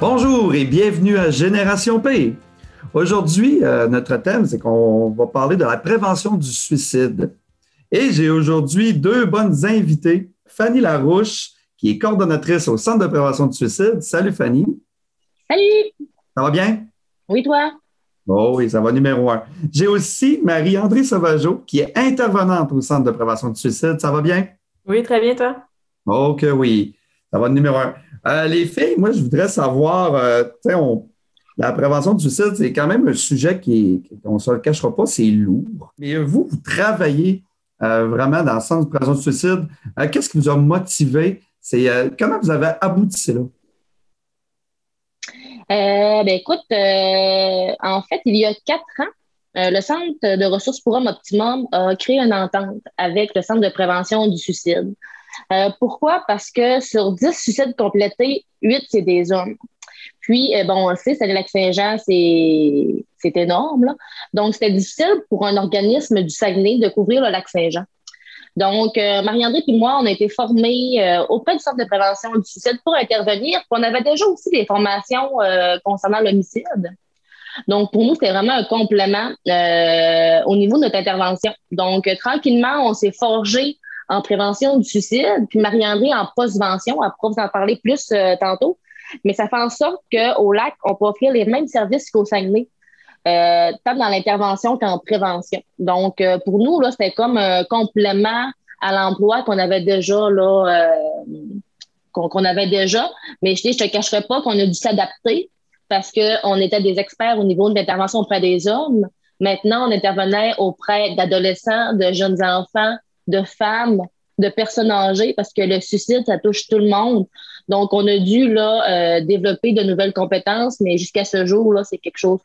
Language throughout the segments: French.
Bonjour et bienvenue à Génération P. Aujourd'hui, notre thème, c'est qu'on va parler de la prévention du suicide. Et j'ai aujourd'hui deux bonnes invitées. Fanny Larouche, qui est coordonnatrice au Centre de prévention du suicide. Salut Fanny. Salut! Ça va bien? Oui, toi? Oh oui, ça va numéro un. J'ai aussi Marie-André Sauvageau, qui est intervenante au Centre de prévention du suicide. Ça va bien? Oui, très bien, toi. Oh que oui, ça va numéro un. Les filles, moi, je voudrais savoir, la prévention du suicide, c'est quand même un sujet on ne se le cachera pas, c'est lourd. Mais vous travaillez vraiment dans le sens de prévention du suicide. Qu'est-ce qui vous a motivé? Comment vous avez abouti là? Écoute, en fait, il y a 4 ans, le Centre de ressources pour hommes Optimum a créé une entente avec le Centre de prévention du suicide. Pourquoi? Parce que sur 10 suicides complétés, 8, c'est des hommes. Puis, on le sait, Saguenay-Lac-Saint-Jean, c'est énorme, là. Donc, c'était difficile pour un organisme du Saguenay de couvrir le Lac-Saint-Jean. Donc, Marie-André et moi, on a été formés auprès du Centre de prévention du suicide pour intervenir. Puis on avait déjà aussi des formations concernant l'homicide. Donc, pour nous, c'était vraiment un complément au niveau de notre intervention. Donc, tranquillement, on s'est forgé en prévention du suicide. Puis Marie-André en postvention, elle pourra vous en parler plus tantôt. Mais ça fait en sorte qu'au lac, on peut offrir les mêmes services qu'au Saguenay. Tant dans l'intervention qu'en prévention. Donc, pour nous, là, c'était comme un complément à l'emploi qu'on avait déjà, là, qu'on avait déjà. Mais je te cacherai pas qu'on a dû s'adapter parce qu'on était des experts au niveau de l'intervention auprès des hommes. Maintenant, on intervenait auprès d'adolescents, de jeunes enfants, de femmes, de personnes âgées parce que le suicide, ça touche tout le monde. Donc, on a dû là, développer de nouvelles compétences, mais jusqu'à ce jour, là, c'est quelque chose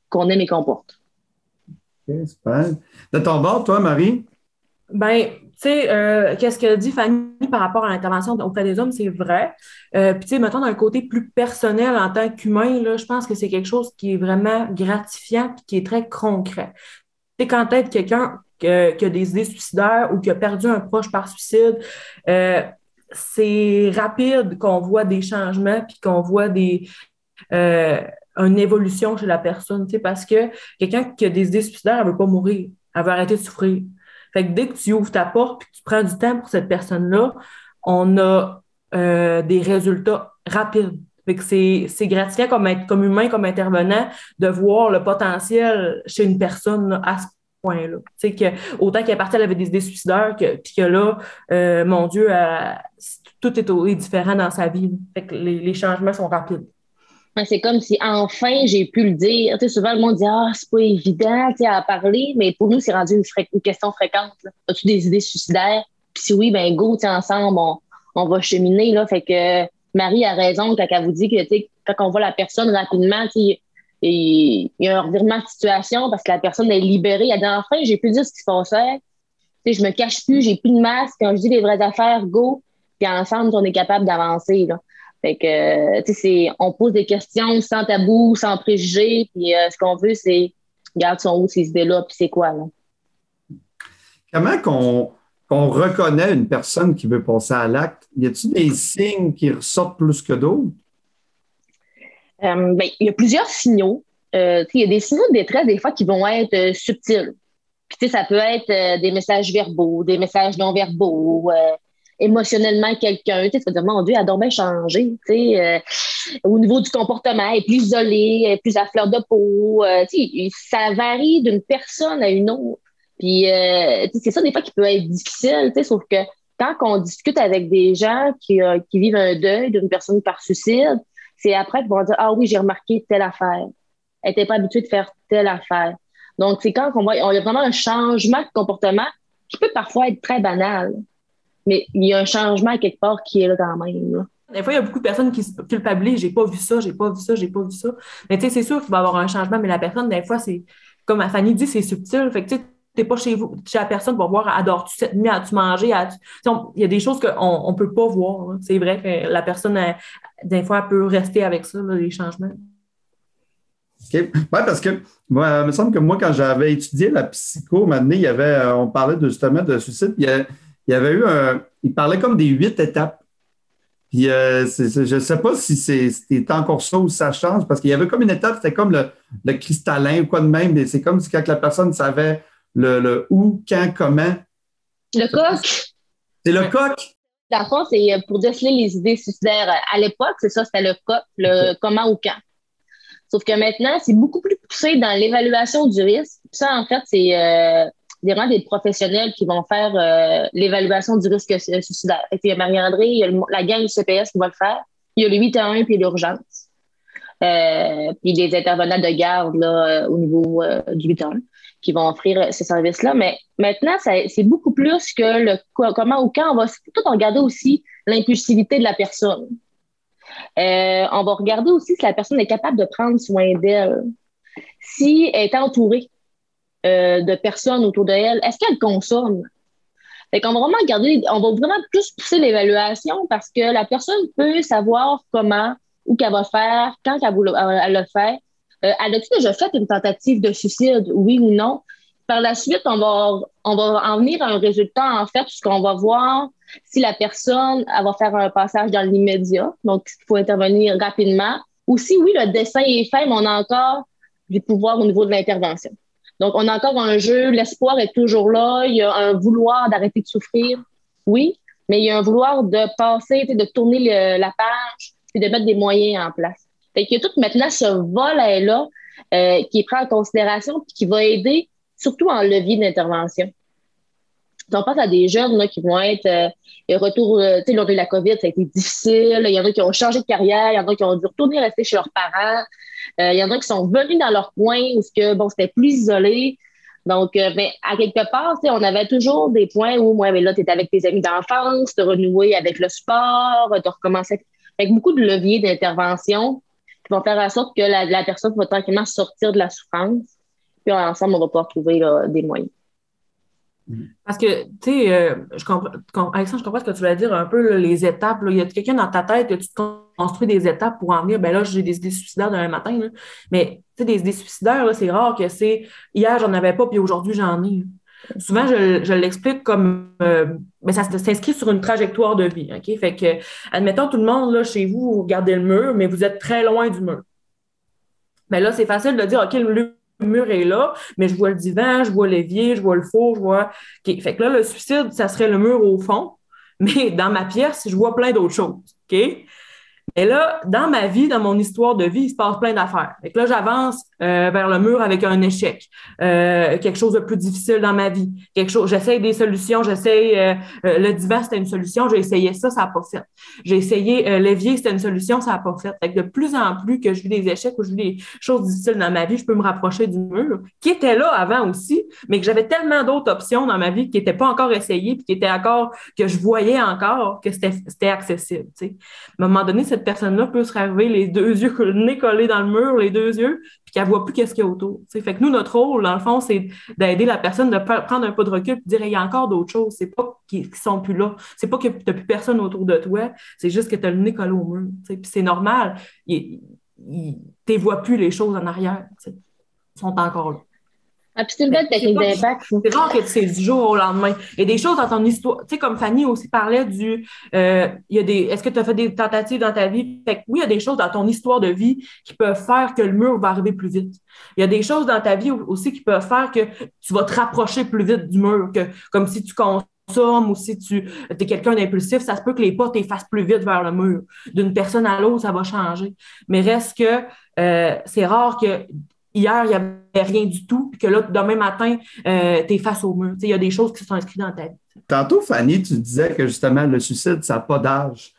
qu'on aime et qu'on porte. OK, super. De ton bord, toi, Marie? Ben, tu sais, qu'est-ce que dit Fanny par rapport à l'intervention auprès des hommes, c'est vrai. Puis, tu sais, mettons, d'un côté plus personnel en tant qu'humain, là, je pense que c'est quelque chose qui est vraiment gratifiant et qui est très concret. Tu sais, quand t'aides quelqu'un qui a des idées suicidaires ou qui a perdu un proche par suicide, c'est rapide qu'on voit des changements puis qu'on voit euh, une évolution chez la personne, tu sais, parce que quelqu'un qui a des idées suicidaires, elle veut pas mourir, elle veut arrêter de souffrir. Fait que dès que tu ouvres ta porte et que tu prends du temps pour cette personne-là, on a des résultats rapides. Fait que c'est gratifiant comme humain, comme intervenant, de voir le potentiel chez une personne là, à ce point-là. Tu sais, que, autant qu'elle est partie, elle avait des idées suicidaires, puis que là, mon Dieu, tout est différent dans sa vie. Fait que les changements sont rapides. C'est comme si enfin j'ai pu le dire. Tu sais, souvent, le monde dit ah, c'est pas évident tu sais, à parler, mais pour nous, c'est rendu une question fréquente. Là. As-tu des idées suicidaires? Puis si oui, ben go, tu sais, ensemble, on va cheminer. Là. Fait que Marie a raison quand elle vous dit que tu sais, quand on voit la personne rapidement, tu sais, il y a un revirement de situation parce que la personne est libérée. Elle dit enfin, j'ai pu dire ce qui se passait. Tu sais, je me cache plus, j'ai plus de masque. Quand je dis les vraies affaires, go. Puis ensemble, on est capable d'avancer. Là. Fait que, tu sais, on pose des questions sans tabou, sans préjugés, puis ce qu'on veut, c'est, regarde, sont où ces idées-là, puis c'est quoi, là. Comment qu'on reconnaît une personne qui veut passer à l'acte? Y a-t-il des signes qui ressortent plus que d'autres? Il y a plusieurs signaux. Il y a des signaux de détresse, des fois, qui vont être subtils. Puis, tu sais, ça peut être des messages verbaux, des messages non verbaux, émotionnellement quelqu'un, tu sais, tu vas dire, mon Dieu, elle a donc bien changé, tu sais, au niveau du comportement, elle est plus isolée, elle est plus à fleur de peau, tu sais, ça varie d'une personne à une autre. Puis, tu sais, c'est ça des fois qui peut être difficile, tu sais, sauf que quand on discute avec des gens qui vivent un deuil d'une personne par suicide, c'est après qu'ils vont dire, ah oui, j'ai remarqué telle affaire. Elle n'était pas habituée de faire telle affaire. Donc, c'est quand on y a vraiment un changement de comportement qui peut parfois être très banal. Mais il y a un changement quelque part qui est là quand même. Là. Des fois, il y a beaucoup de personnes qui se culpabilisent. J'ai pas vu ça, j'ai pas vu ça, j'ai pas vu ça. Mais tu sais, c'est sûr qu'il va y avoir un changement, mais la personne, des fois, c'est, comme Fanny dit, c'est subtil. Fait que tu sais, t'es pas chez vous, chez la personne pour voir, adores-tu cette nuit, as-tu mangé, il y a des choses qu'on peut pas voir. Là. C'est vrai que la personne, des fois, elle peut rester avec ça, là, les changements. OK. Oui, parce que moi, il me semble que moi, quand j'avais étudié la psycho, maintenant, on parlait justement de suicide, il y avait eu il parlait comme des 8 étapes. Puis je ne sais pas si c'était encore ça ou si ça change, parce qu'il y avait comme une étape, c'était comme le cristallin ou quoi de même, mais c'est comme si quand la personne savait le où, quand, comment. Le coq. C'est le coq? Dans le fond, c'est pour déceler les idées suicidaires. À l'époque, c'est ça, c'était le coq, le comment ou quand. Sauf que maintenant, c'est beaucoup plus poussé dans l'évaluation du risque. Ça, en fait, c'est vraiment des professionnels qui vont faire l'évaluation du risque suicidaire. Il y a Marie-André, il y a la gang du CPS qui va le faire. Il y a le 811 puis l'urgence. Puis les intervenants de garde là, au niveau du 811 qui vont offrir ces services-là. Mais maintenant, c'est beaucoup plus que le comment ou quand. On va tout regarder aussi l'impulsivité de la personne. On va regarder aussi si la personne est capable de prendre soin d'elle. Si elle est entourée de personnes autour d'elle, est-ce qu'elle consomme? Fait qu'on va vraiment regarder, on va vraiment plus pousser l'évaluation parce que la personne peut savoir comment ou qu'elle va faire, quand elle le fait. Elle a-tu déjà fait une tentative de suicide, oui ou non? Par la suite, on va en venir à un résultat, en fait, puisqu'on va voir si la personne elle va faire un passage dans l'immédiat, donc il faut intervenir rapidement, ou si oui, le dessin est fait, mais on a encore du pouvoir au niveau de l'intervention. Donc, on a encore un jeu, l'espoir est toujours là, il y a un vouloir d'arrêter de souffrir, oui, mais il y a un vouloir de passer, de tourner la page et de mettre des moyens en place. Fait qu'il y a tout maintenant ce volet-là qui est pris en considération et qui va aider surtout en levier d'intervention. On pense à des jeunes là, qui vont être retour, tu sais, lors de la COVID, ça a été difficile. Il y en a qui ont changé de carrière, il y en a qui ont dû retourner rester chez leurs parents. Il y en a qui sont venus dans leur coin où c'était plus isolé. Donc, mais à quelque part, on avait toujours des points où, moi, là, tu étais avec tes amis d'enfance, tu renouais avec le sport, tu recommençais avec beaucoup de leviers d'intervention qui vont faire en sorte que la personne va tranquillement sortir de la souffrance. Puis ensemble, on va pouvoir trouver là, des moyens. Parce que, tu sais, Alexandre, je comprends ce que tu voulais dire un peu, là, les étapes. Là. Y a quelqu'un dans ta tête que tu te construis des étapes pour en venir? Ben là, j'ai des idées suicidaires demain matin. Là. Mais, tu sais, des idées suicidaires, là, c'est rare que c'est hier, j'en avais pas, puis aujourd'hui, j'en ai. Souvent, je l'explique comme ben ça s'inscrit sur une trajectoire de vie. OK? Fait que, admettons, tout le monde, là, chez vous, vous regardez le mur, mais vous êtes très loin du mur. Mais là, c'est facile de dire, OK, le mur est là, mais je vois le divan, je vois l'évier, je vois le four, je vois. OK. Fait que là, le suicide, ça serait le mur au fond, mais dans ma pièce, je vois plein d'autres choses. OK? Et là, dans ma vie, dans mon histoire de vie, il se passe plein d'affaires. Fait que là, j'avance vers le mur avec un échec, quelque chose de plus difficile dans ma vie, j'essaye des solutions, le divan, c'était une solution, j'ai essayé ça, ça n'a pas fait. J'ai essayé l'évier, c'était une solution, ça n'a pas fait. Fait que de plus en plus que je vis des échecs ou je vis des choses difficiles dans ma vie, je peux me rapprocher du mur, qui était là avant aussi, mais que j'avais tellement d'autres options dans ma vie qui n'étaient pas encore essayées, puis que je voyais encore que c'était accessible. Tu sais. À un moment donné, cette personne-là peut se rêver les deux yeux, le nez collé dans le mur, les deux yeux, puis qu'elle ne voit plus qu'est-ce qu'il y a autour. T'sais. Fait que nous, notre rôle, dans le fond, c'est d'aider la personne de prendre un pas de recul et de dire il y a encore d'autres choses. C'est pas qu'ils ne sont plus là. C'est pas que tu n'as plus personne autour de toi. C'est juste que tu as le nez collé au mur. Puis c'est normal. Tu ne vois plus les choses en arrière. T'sais. Ils sont encore là. Ah, puis c'est une belle technique d'impact. C'est rare que c'est du jour au lendemain. Il y a des choses dans ton histoire. Tu sais, comme Fanny aussi parlait est-ce que tu as fait des tentatives dans ta vie? Fait que oui, il y a des choses dans ton histoire de vie qui peuvent faire que le mur va arriver plus vite. Il y a des choses dans ta vie aussi qui peuvent faire que tu vas te rapprocher plus vite du mur, comme si tu consommes ou si tu es quelqu'un d'impulsif, ça se peut que les pas t'effacent plus vite vers le mur. D'une personne à l'autre, ça va changer. Mais reste que c'est rare que hier, il n'y avait rien du tout, puis que là, demain matin, tu es face au mur. Il y a des choses qui sont inscrites dans ta vie. Tantôt, Fanny, tu disais que justement, le suicide, ça n'a pas d'âge.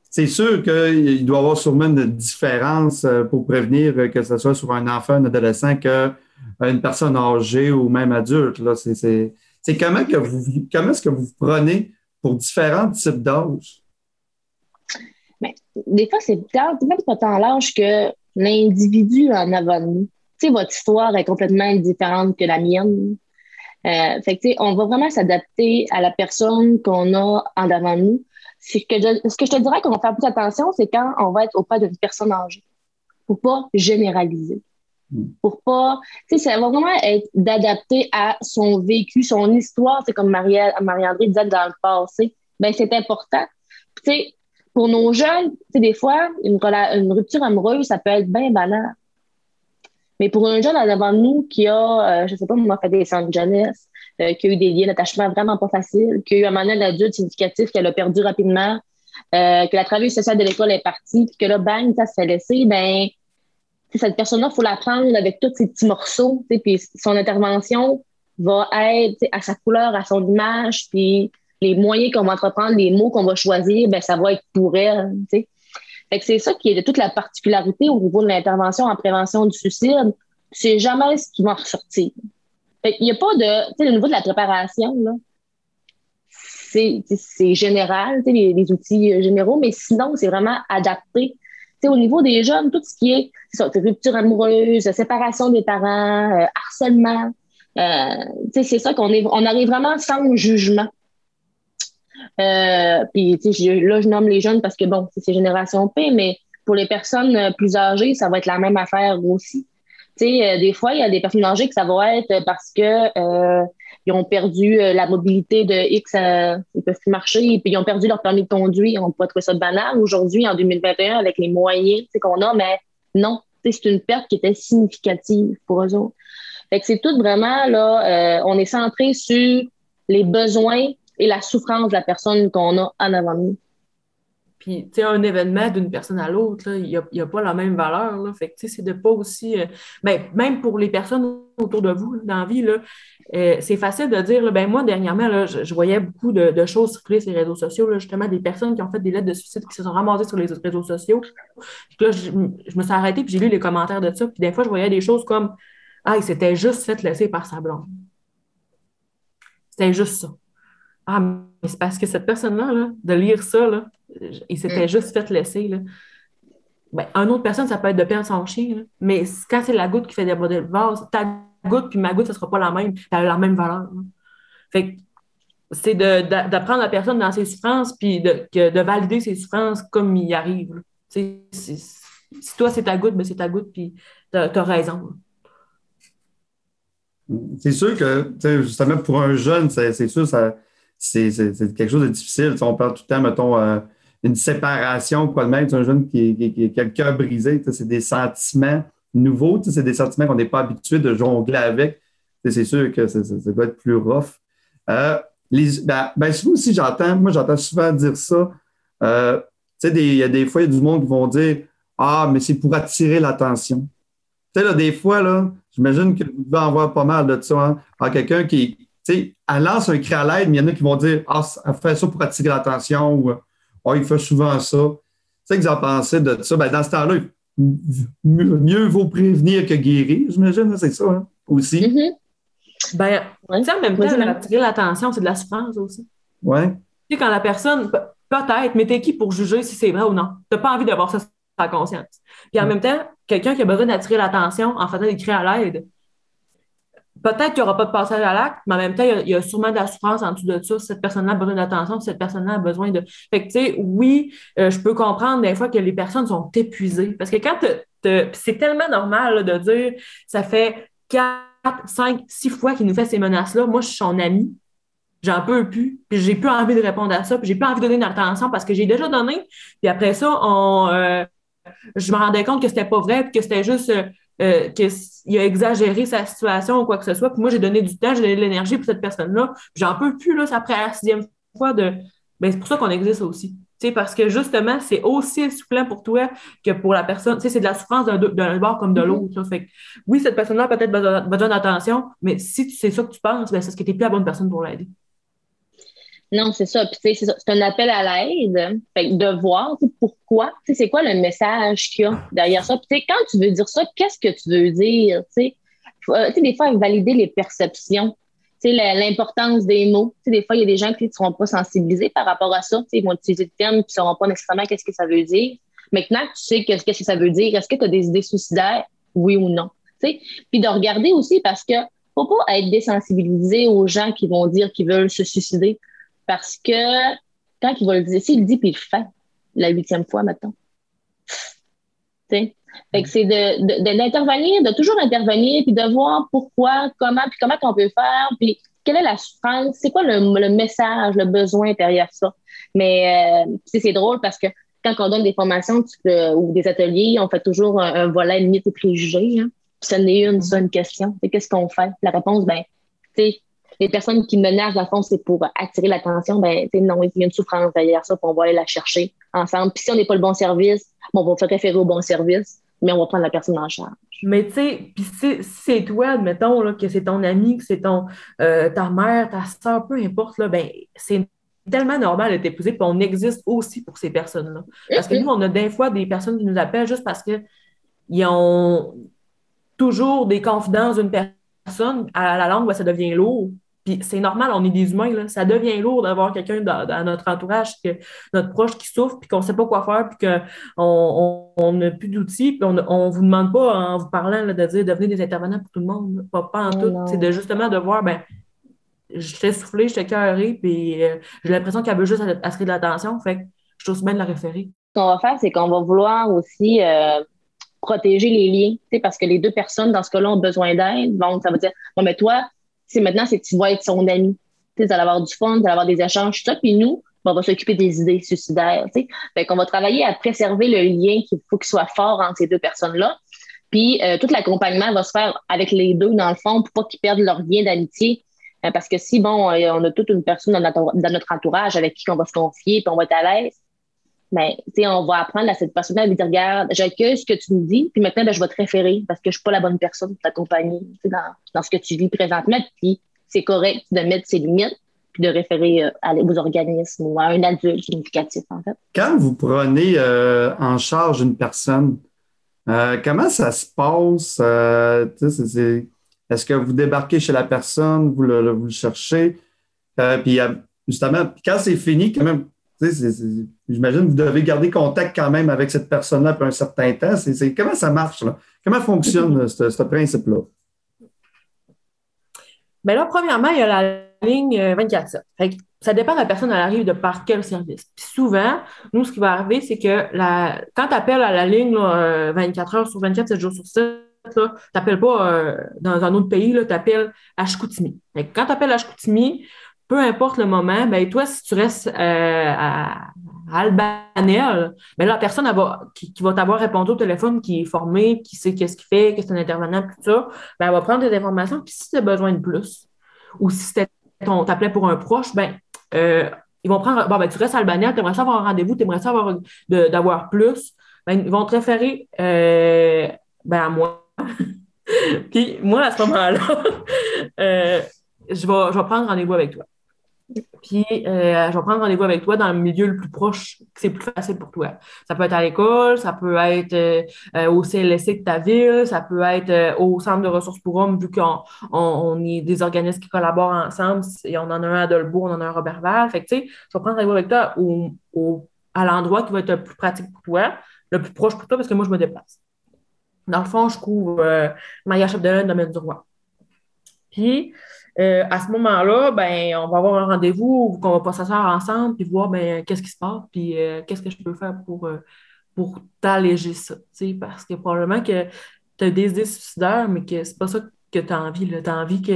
C'est sûr qu'il doit y avoir sûrement une différence pour prévenir que ce soit sur un enfant, un adolescent, qu'une personne âgée ou même adulte. Là. C'est comment est-ce que vous prenez pour différents types d'âge? Mais, des fois, c'est même pas tant l'âge que l'individu en avant de nous. Tu sais, votre histoire est complètement différente que la mienne. Fait que, tu sais, on va vraiment s'adapter à la personne qu'on a en avant de nous. Ce que je te dirais qu'on va faire plus attention, c'est quand on va être auprès d'une personne âgée. Pour pas généraliser. Pour pas, tu sais, ça va vraiment être d'adapter à son vécu, son histoire. C'est comme Marie-André disait dans le passé. Ben, c'est important. Tu sais, pour nos jeunes, tu sais, des fois, une rupture amoureuse, ça peut être bien banal. Mais pour un jeune en avant de nous qui a, je sais pas, moi, fait des centres de jeunesse, qui a eu des liens d'attachement vraiment pas faciles, qui a eu un manuel d'adulte significatif qu'elle a perdu rapidement, que la travailleuse sociale de l'école est partie, puis que là, bang, ça se fait laisser, ben, cette personne-là, il faut la prendre avec tous ces petits morceaux, puis son intervention va être à sa couleur, à son image, puis les moyens qu'on va entreprendre, les mots qu'on va choisir, ben, ça va être pour elle. T'sais. Fait que c'est ça qui est de toute la particularité au niveau de l'intervention en prévention du suicide. C'est jamais ce qui va ressortir. Fait qu'il n'y a pas de... Tu sais, au niveau de la préparation, là, c'est général, les outils généraux, mais sinon, c'est vraiment adapté. T'sais, au niveau des jeunes, tout ce qui est rupture amoureuse, séparation des parents, harcèlement, c'est ça on arrive vraiment sans jugement. Puis là, je nomme les jeunes parce que bon, c'est génération P, mais pour les personnes plus âgées, ça va être la même affaire aussi. Des fois, il y a des personnes âgées que ça va être parce que ils ont perdu la mobilité de X, ils peuvent plus marcher, et puis ils ont perdu leur permis de conduire. On pourrait trouver ça banal aujourd'hui, en 2021, avec les moyens qu'on a, mais non, c'est une perte qui était significative pour eux autres. Fait que c'est tout vraiment, là, on est centré sur les besoins et la souffrance de la personne qu'on a en avant de nous. Puis, tu sais, un événement d'une personne à l'autre, il n'y a pas la même valeur. Là. Fait que, tu sais, c'est de pas aussi... ben, même pour les personnes autour de vous, là, dans la vie, là, c'est facile de dire, là, ben moi, dernièrement, là, je voyais beaucoup de choses circuler sur les réseaux sociaux, là, justement, des personnes qui ont fait des lettres de suicide qui se sont ramassées sur les réseaux sociaux. Puis là, je me suis arrêtée, puis j'ai lu les commentaires de ça. Puis des fois, je voyais des choses comme « Ah, il s'était juste fait laisser par sa blonde. » C'était juste ça. Ah, mais c'est parce que cette personne-là, là, de lire ça, là, il s'était juste fait laisser. Là. Ben, une autre personne, ça peut être de perdre son chien. Là. Mais quand c'est la goutte qui fait déborder le vase, ta goutte puis ma goutte, ça ne sera pas la même. Elle a la même valeur. Là. Fait que c'est d'apprendre la personne dans ses souffrances puis de valider ses souffrances comme il arrive. Si toi, c'est ta goutte, ben c'est ta goutte puis tu as raison. Là. C'est sûr que, justement, pour un jeune, c'est sûr, c'est quelque chose de difficile. On parle tout le temps, mettons, une séparation, quoi de même. Un jeune qui a le cœur brisé, c'est des sentiments nouveaux, c'est des sentiments qu'on n'est pas habitué de jongler avec. C'est sûr que ça doit être plus rough. Souvent aussi, j'entends souvent dire ça. Il y a des fois, il y a du monde qui vont dire « Ah, mais c'est pour attirer l'attention. » Tu sais, là, des fois, là, j'imagine que vous devez en voir pas mal de ça. Hein? Alors, quelqu'un qui, tu sais, elle lance un cri à l'aide, mais il y en a qui vont dire « Ah, elle fait ça pour attirer l'attention » ou « Ah, il fait souvent ça. » Tu sais, que vous en pensez de ça? Ben, dans ce temps-là, mieux vaut prévenir que guérir, j'imagine, c'est ça, hein, aussi. Mm-hmm. Ben, tu sais, en même temps, attirer l'attention, c'est de la souffrance aussi. Ouais. Tu sais, quand la personne, peut-être, mais t'es qui pour juger si c'est vrai ou non? T'as pas envie d'avoir ça sur ta conscience. Puis en même temps, quelqu'un qui a besoin d'attirer l'attention en faisant des cris à l'aide, peut-être qu'il n'y aura pas de passage à l'acte, mais en même temps, il y a sûrement de la souffrance en dessous de ça. Cette personne-là a besoin d'attention, cette personne-là a besoin de... Fait que, tu sais, oui, je peux comprendre des fois que les personnes sont épuisées. Parce que quand c'est tellement normal là, de dire, ça fait 4, 5, 6 fois qu'il nous fait ces menaces-là. Moi, je suis son amie. J'en peux plus. Puis j'ai plus envie de répondre à ça. Puis j'ai plus envie de donner d'attention parce que j'ai déjà donné. Puis après ça, je me rendais compte que c'était pas vrai, puis que c'était juste qu'il a exagéré sa situation ou quoi que ce soit. Puis moi, j'ai donné du temps, j'ai donné de l'énergie pour cette personne-là. Puis j'en peux plus, là, c'est après la 6e fois de... Ben, c'est pour ça qu'on existe aussi. Tu sais, parce que justement, c'est aussi essoufflant pour toi que pour la personne. Tu sais, c'est de la souffrance d'un bord comme de l'autre. Fait que, oui, cette personne-là a peut-être besoin d'attention, mais si c'est ça que tu penses, ben, c'est parce que tu n'es plus la bonne personne pour l'aider. Non, c'est ça. Puis, c'est ça. C'est un appel à l'aide. Fait que de voir pourquoi. C'est quoi le message qu'il y a derrière ça. Puis, quand tu veux dire ça, qu'est-ce que tu veux dire? Des fois, valider les perceptions. L'importance des mots. Des fois, il y a des gens qui ne seront pas sensibilisés par rapport à ça. Ils vont utiliser le terme et ne sauront pas nécessairement qu'est-ce que ça veut dire. Maintenant que tu sais qu'est-ce que ça veut dire, est-ce que tu as des idées suicidaires? Oui ou non? Puis de regarder aussi parce que faut pas être désensibilisé aux gens qui vont dire qu'ils veulent se suicider. Parce que quand il va le dire, s'il le dit puis il le fait, la 8e fois, maintenant. Fait que c'est d'intervenir, de toujours intervenir, puis de voir pourquoi, comment on peut faire, puis quelle est la souffrance, c'est quoi le message, le besoin derrière ça. Mais c'est drôle parce que quand on donne des formations ou des ateliers, on fait toujours un volet mythes et préjugés. Hein. Puis ça n'est une question. C'est qu'est-ce qu'on fait? La réponse, ben, tu sais, les personnes qui menacent, dans le fond, c'est pour attirer l'attention. Ben, tu sais, non, il y a une souffrance derrière ça, puis on va aller la chercher ensemble. Puis si on n'est pas le bon service, bon, on va faire référer au bon service, mais on va prendre la personne en charge. Mais tu sais, puis si c'est toi, admettons, là, que c'est ton ami, que c'est ta mère, ta soeur, peu importe, là, ben, c'est tellement normal d'être épousé, puis on existe aussi pour ces personnes-là. Parce que nous, on a des fois des personnes qui nous appellent juste parce qu'ils ont toujours des confidences d'une personne à la langue où ça devient lourd. Puis c'est normal, on est des humains, là. Ça devient lourd d'avoir quelqu'un dans notre entourage, notre proche qui souffre, puis qu'on ne sait pas quoi faire, puis qu'on n'a plus d'outils, puis on ne vous demande pas, en vous parlant, là, de dire devenez des intervenants pour tout le monde, là. Pas en tout. C'est justement de voir, ben, je t'ai soufflé, je t'ai cœuré, puis j'ai l'impression qu'elle veut juste attirer de l'attention, fait que je trouve bien de la référer. Ce qu'on va faire, c'est qu'on va vouloir aussi protéger les liens, parce que les deux personnes, dans ce cas-là, ont besoin d'aide. Donc, ça veut dire, bon, mais toi, maintenant, c'est que tu vas être son ami. Vous allez avoir du fun, vous allez avoir des échanges, tout ça. Puis nous, on va s'occuper des idées suicidaires. Fait qu'on va travailler à préserver le lien qu'il faut qu'il soit fort entre ces deux personnes-là. Puis tout l'accompagnement va se faire avec les deux, dans le fond, pour pas qu'ils perdent leur lien d'amitié. Parce que si, bon, on a toute une personne dans notre entourage avec qui on va se confier, puis on va être à l'aise, ben, on va apprendre à cette personne-là à lui dire, regarde, j'accueille ce que tu me dis, puis maintenant, ben, je vais te référer parce que je suis pas la bonne personne pour t'accompagner dans ce que tu vis présentement. Puis c'est correct de mettre ses limites, puis de référer aux organismes ou à un adulte significatif, en fait. Quand vous prenez en charge une personne, comment ça se passe? Est-ce que vous débarquez chez la personne, vous le cherchez? Puis justement, quand c'est fini, quand même, j'imagine que vous devez garder contact quand même avec cette personne-là pour un certain temps. Comment ça marche, là? Comment fonctionne ce principe-là? Bien là, premièrement, il y a la ligne 24/7. Ça dépend de la personne, elle arrive de par quel service. Puis souvent, nous, ce qui va arriver, c'est que quand tu appelles à la ligne 24 heures sur 24, 7 jours sur 7, tu n'appelles pas dans un autre pays, tu appelles à Chicoutimi. Quand tu appelles à Chicoutimi, peu importe le moment, ben toi, si tu restes à Albanel, ben la personne qui va t'avoir répondu au téléphone, qui est formée, qui sait qu'est-ce qu'il fait, que c'est un intervenant, tout ça, ben elle va prendre des informations, puis si tu as besoin de plus, ou si t'appelais pour un proche, ben ils vont prendre, bon, ben tu restes à Albanel, tu aimerais ça avoir un rendez-vous, tu aimerais ça d'avoir plus, ben ils vont te référer à moi. Puis moi, à ce moment-là, je vais prendre rendez-vous avec toi. Puis, je vais prendre rendez-vous avec toi dans le milieu le plus proche, que c'est plus facile pour toi. Ça peut être à l'école, ça peut être au CLSC de ta ville, ça peut être au Centre de ressources pour hommes, vu qu'on est des organismes qui collaborent ensemble. Et on en a un à Dolbeau, on en a un à Roberval. Fait que, tu sais, je vais prendre rendez-vous avec toi à l'endroit qui va être le plus pratique pour toi, le plus proche pour toi, parce que moi, je me déplace. Dans le fond, je couvre Maria-Chapdelaine, Domaine du Roi. Puis, à ce moment-là, ben, on va avoir un rendez-vous qu'on va pas s'asseoir ensemble puis voir ben, qu'est-ce qui se passe puis qu'est-ce que je peux faire pour t'alléger ça. Parce que probablement que tu as des idées suicidaires, mais que c'est pas ça que tu as envie. Tu as envie qu'il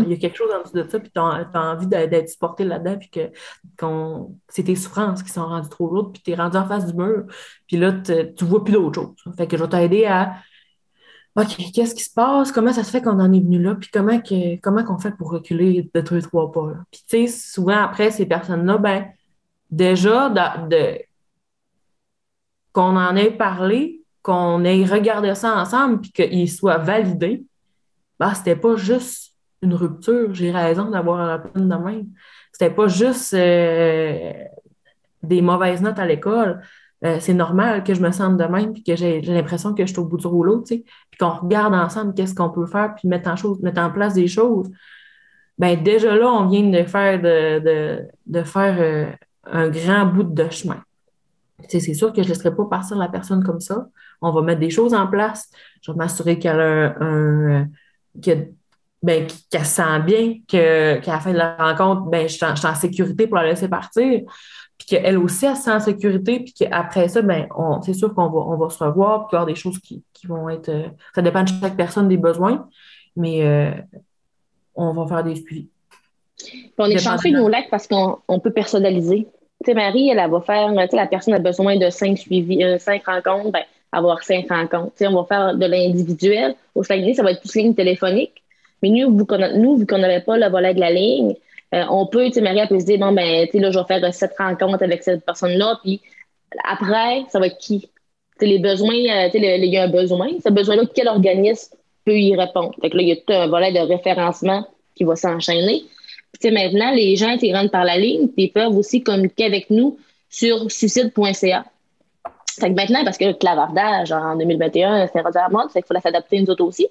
y a quelque chose en dessous de ça, puis tu as envie d'être supporté là-dedans, puis que c'est tes souffrances qui sont rendues trop lourdes, puis tu es rendu en face du mur, puis là, tu vois plus d'autre chose. Fait que je vais t'aider à OK, qu'est-ce qui se passe? Comment ça se fait qu'on en est venu là? Puis comment qu'on fait pour reculer de 2-3 pas? Là? Puis, tu sais, souvent après, ces personnes-là, ben, déjà, qu'on en ait parlé, qu'on ait regardé ça ensemble, puis qu'il soit validé, ben, c'était pas juste une rupture. J'ai raison d'avoir un peine de même. C'était pas juste des mauvaises notes à l'école. C'est normal que je me sente de même puis que j'ai l'impression que je suis au bout du rouleau, tu sais, puis qu'on regarde ensemble qu'est-ce qu'on peut faire puis mettre en place des choses. Ben déjà là, on vient de faire un grand bout de chemin. Tu sais, c'est sûr que je ne laisserai pas partir la personne comme ça. On va mettre des choses en place. Je vais m'assurer qu'elle se sent bien, qu'à la fin de la rencontre, ben, je suis en sécurité pour la laisser partir. Puis qu'elle aussi, elle se sent en sécurité, puis qu'après ça, ben, c'est sûr qu'on va se revoir, puis qu'il y aura des choses qui vont être... ça dépend de chaque personne, des besoins, mais on va faire des suivis. Puis on est chanceux, nous, au lac, parce qu'on peut personnaliser. Marie, elle va faire, la personne a besoin de 5 rencontres, ben, avoir 5 rencontres. On va faire de l'individuel. Au Saguenay, ça va être plus ligne téléphonique. Mais nous, vu qu'on n'avait pas le volet de la ligne, on peut, Marie, elle peut se dire, bon, ben, là, je vais faire 7 rencontres avec cette personne-là, puis après, ça va être qui? Les besoins, il y a un besoin. Ce besoin-là, quel organisme peut y répondre? Fait que là, il y a tout un volet de référencement qui va s'enchaîner. Puis, maintenant, les gens qui rentrent par la ligne, ils peuvent aussi communiquer avec nous sur suicide.ca. Fait que maintenant, parce que le clavardage en 2021, c'est rendu à la mode, fait qu'il faut s'adapter nous autres aussi.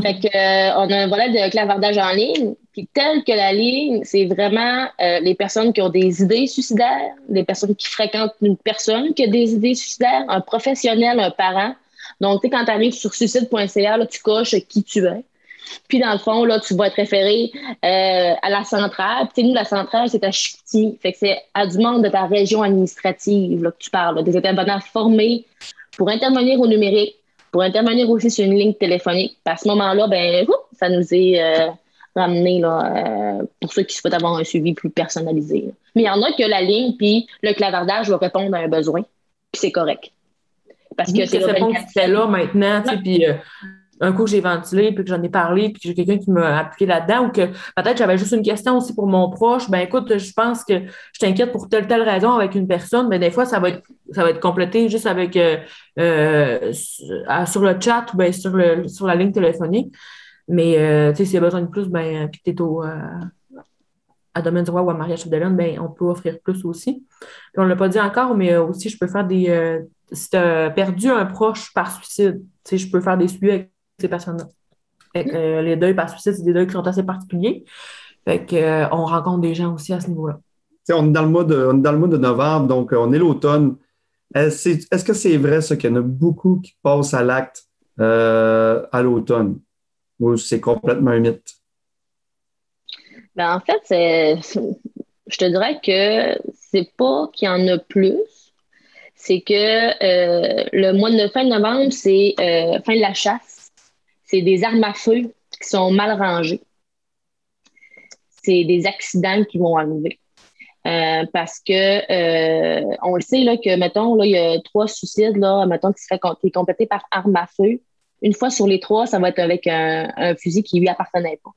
Fait que, on a un volet de clavardage en ligne, puis tel que la ligne, c'est vraiment les personnes qui ont des idées suicidaires, les personnes qui fréquentent une personne qui a des idées suicidaires, un professionnel, un parent. Donc, tu sais, quand tu arrives sur suicide.ca, là, tu coches qui tu es. Puis, dans le fond, là, tu vas être référé à la centrale. Puis, nous, la centrale, c'est à Chicoutimi. Fait que c'est à du monde de ta région administrative là, que tu parles, là, des intervenants formés pour intervenir au numérique, pour intervenir aussi sur une ligne téléphonique. Puis à ce moment-là, ben, ça nous est ramené là, pour ceux qui souhaitent avoir un suivi plus personnalisé. Là. Mais il y en a que la ligne puis le clavardage va répondre à un besoin. Puis c'est correct. Parce que c'est bon que tu fais là maintenant, tu sais, puis un coup j'ai ventilé, puis que j'en ai parlé, puis que j'ai quelqu'un qui m'a appliqué là-dedans, ou que peut-être j'avais juste une question aussi pour mon proche, ben écoute, je pense que je t'inquiète pour telle raison avec une personne, mais des fois, ça va être complété juste avec sur le chat ou bien sur la ligne téléphonique. Mais tu sais, s'il y a besoin de plus, ben puis t'es à Domaine du Roi ou à Maria-Chapdelaine, ben on peut offrir plus aussi. Puis on ne l'a pas dit encore, mais aussi je peux faire si tu as perdu un proche par suicide, tu sais, je peux faire des suivis avec ces personnes-là. Fait que, les deuils par suicide, c'est des deuils qui sont assez particuliers. Fait que, on rencontre des gens aussi à ce niveau-là. On est dans le mois de novembre, donc on est l'automne. Est-ce que c'est vrai, ça, qu'il y en a beaucoup qui passent à l'acte à l'automne? Ou c'est complètement un mythe? Ben, en fait, je te dirais que c'est pas qu'il y en a plus. C'est que le mois de fin novembre, c'est fin de la chasse. C'est des armes à feu qui sont mal rangées. C'est des accidents qui vont arriver. Parce que on le sait là, que, mettons, là, il y a 3 suicides, là, mettons, qui seraient complétés par arme à feu. Une fois sur les 3, ça va être avec un fusil qui lui appartenait pas.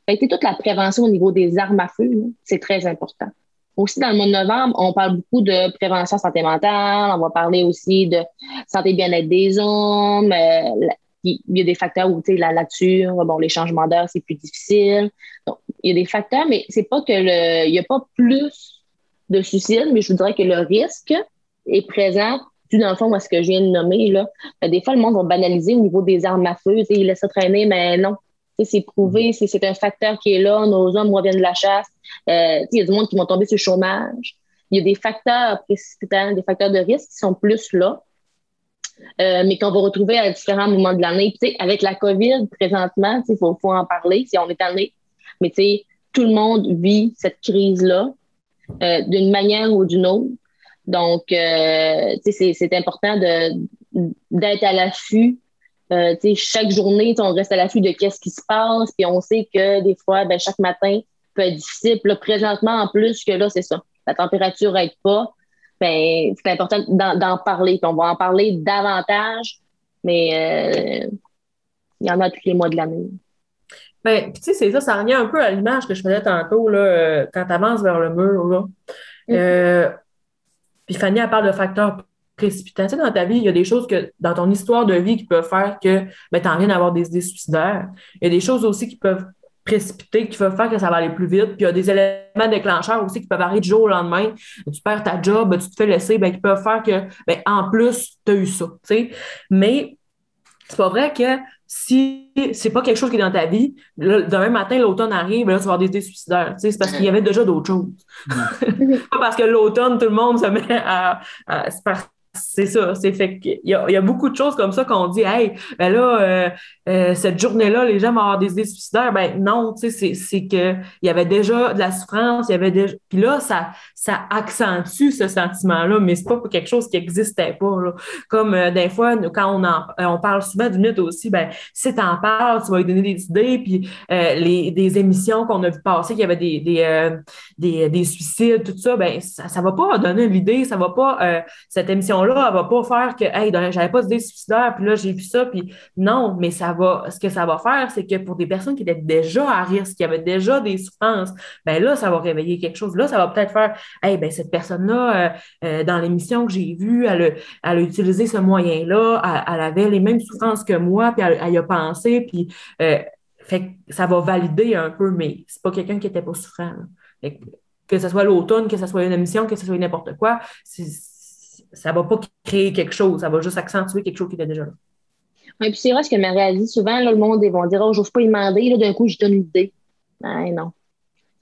Fait que toute la prévention au niveau des armes à feu, là, c'est très important. Aussi, dans le mois de novembre, on parle beaucoup de prévention santé mentale, on va parler aussi de santé bien-être des hommes. Il y a des facteurs où, tu sais, la nature, bon, les changements d'heure, c'est plus difficile. Donc, il y a des facteurs, mais c'est pas que il y a pas plus de suicides, mais je vous dirais que le risque est présent. Tout dans le fond, moi, ce que je viens de nommer, là, des fois, le monde va banaliser au niveau des armes à feu. Tu sais, il laisse ça traîner, mais non. C'est prouvé, c'est un facteur qui est là. Nos hommes reviennent de la chasse. Il y a du monde qui vont tomber sur le chômage. Il y a des facteurs précipitants, des facteurs de risque qui sont plus là, mais qu'on va retrouver à différents moments de l'année. Avec la COVID, présentement, il faut en parler si on est allé. Mais tout le monde vit cette crise-là d'une manière ou d'une autre. Donc, c'est important d'être à l'affût. Chaque journée, on reste à l'affût de qu'est-ce qui se passe, puis on sait que des fois, chaque matin peut être difficile. Puis là, présentement, en plus que là, c'est ça. La température n'aide pas. C'est important d'en parler. Puis on va en parler davantage, mais il y en a tous les mois de l'année. Ben, puis tu sais, c'est ça revient un peu à l'image que je faisais tantôt, là, quand tu avances vers le mur, là. Puis Fanny, elle parle de facteurs précipitants. Tu sais, dans ta vie, il y a des choses dans ton histoire de vie qui peuvent faire que tu en viens d'avoir des idées suicidaires. Il y a des choses aussi qui peuvent précipiter, qui peuvent faire que ça va aller plus vite. Puis il y a des éléments déclencheurs aussi qui peuvent arriver du jour au lendemain. Tu perds ta job, tu te fais laisser, qui peuvent faire que, en plus, tu as eu ça. Tu sais. Mais c'est pas vrai que si c'est pas quelque chose qui est dans ta vie, là, demain matin, l'automne arrive, là, tu vas avoir des idées suicidaires. Tu sais, c'est parce qu'il y avait déjà d'autres choses. Pas parce que l'automne, tout le monde se met à c'est ça. C'est fait qu'il y a beaucoup de choses comme ça qu'on dit, hey, ben là, cette journée-là, les gens vont avoir des idées suicidaires. Ben non, tu sais, c'est que il y avait déjà de la souffrance, il y avait déjà. Puis là, ça accentue ce sentiment-là, mais c'est pas quelque chose qui n'existait pas, là. Comme des fois, quand on parle souvent du mythe aussi, ben si t'en parles, tu vas lui donner des idées, puis des émissions qu'on a vu passer, qu'il y avait des suicides, tout ça, ben ça va pas donner l'idée, ça va pas cette émission-là, elle va pas faire que hey, j'avais pas d'idée suicidaire, puis là j'ai vu ça, puis non, mais ce que ça va faire, c'est que pour des personnes qui étaient déjà à risque, qui avaient déjà des souffrances, ben là, ça va réveiller quelque chose. Là, ça va peut-être faire hey, ben cette personne-là, dans l'émission que j'ai vue, elle a utilisé ce moyen-là, elle avait les mêmes souffrances que moi, puis elle y a pensé, puis fait que ça va valider un peu, mais c'est pas quelqu'un qui était pas souffrant, là. Que ce soit l'automne, que ce soit une émission, que ce soit n'importe quoi, ça va pas créer quelque chose, ça va juste accentuer quelque chose qui était déjà là. Oui, puis c'est vrai ce que Marie a dit souvent, là, le monde, ils vont dire, oh, j'ose pas y demander, là, d'un coup, je donne une idée. Ben, non.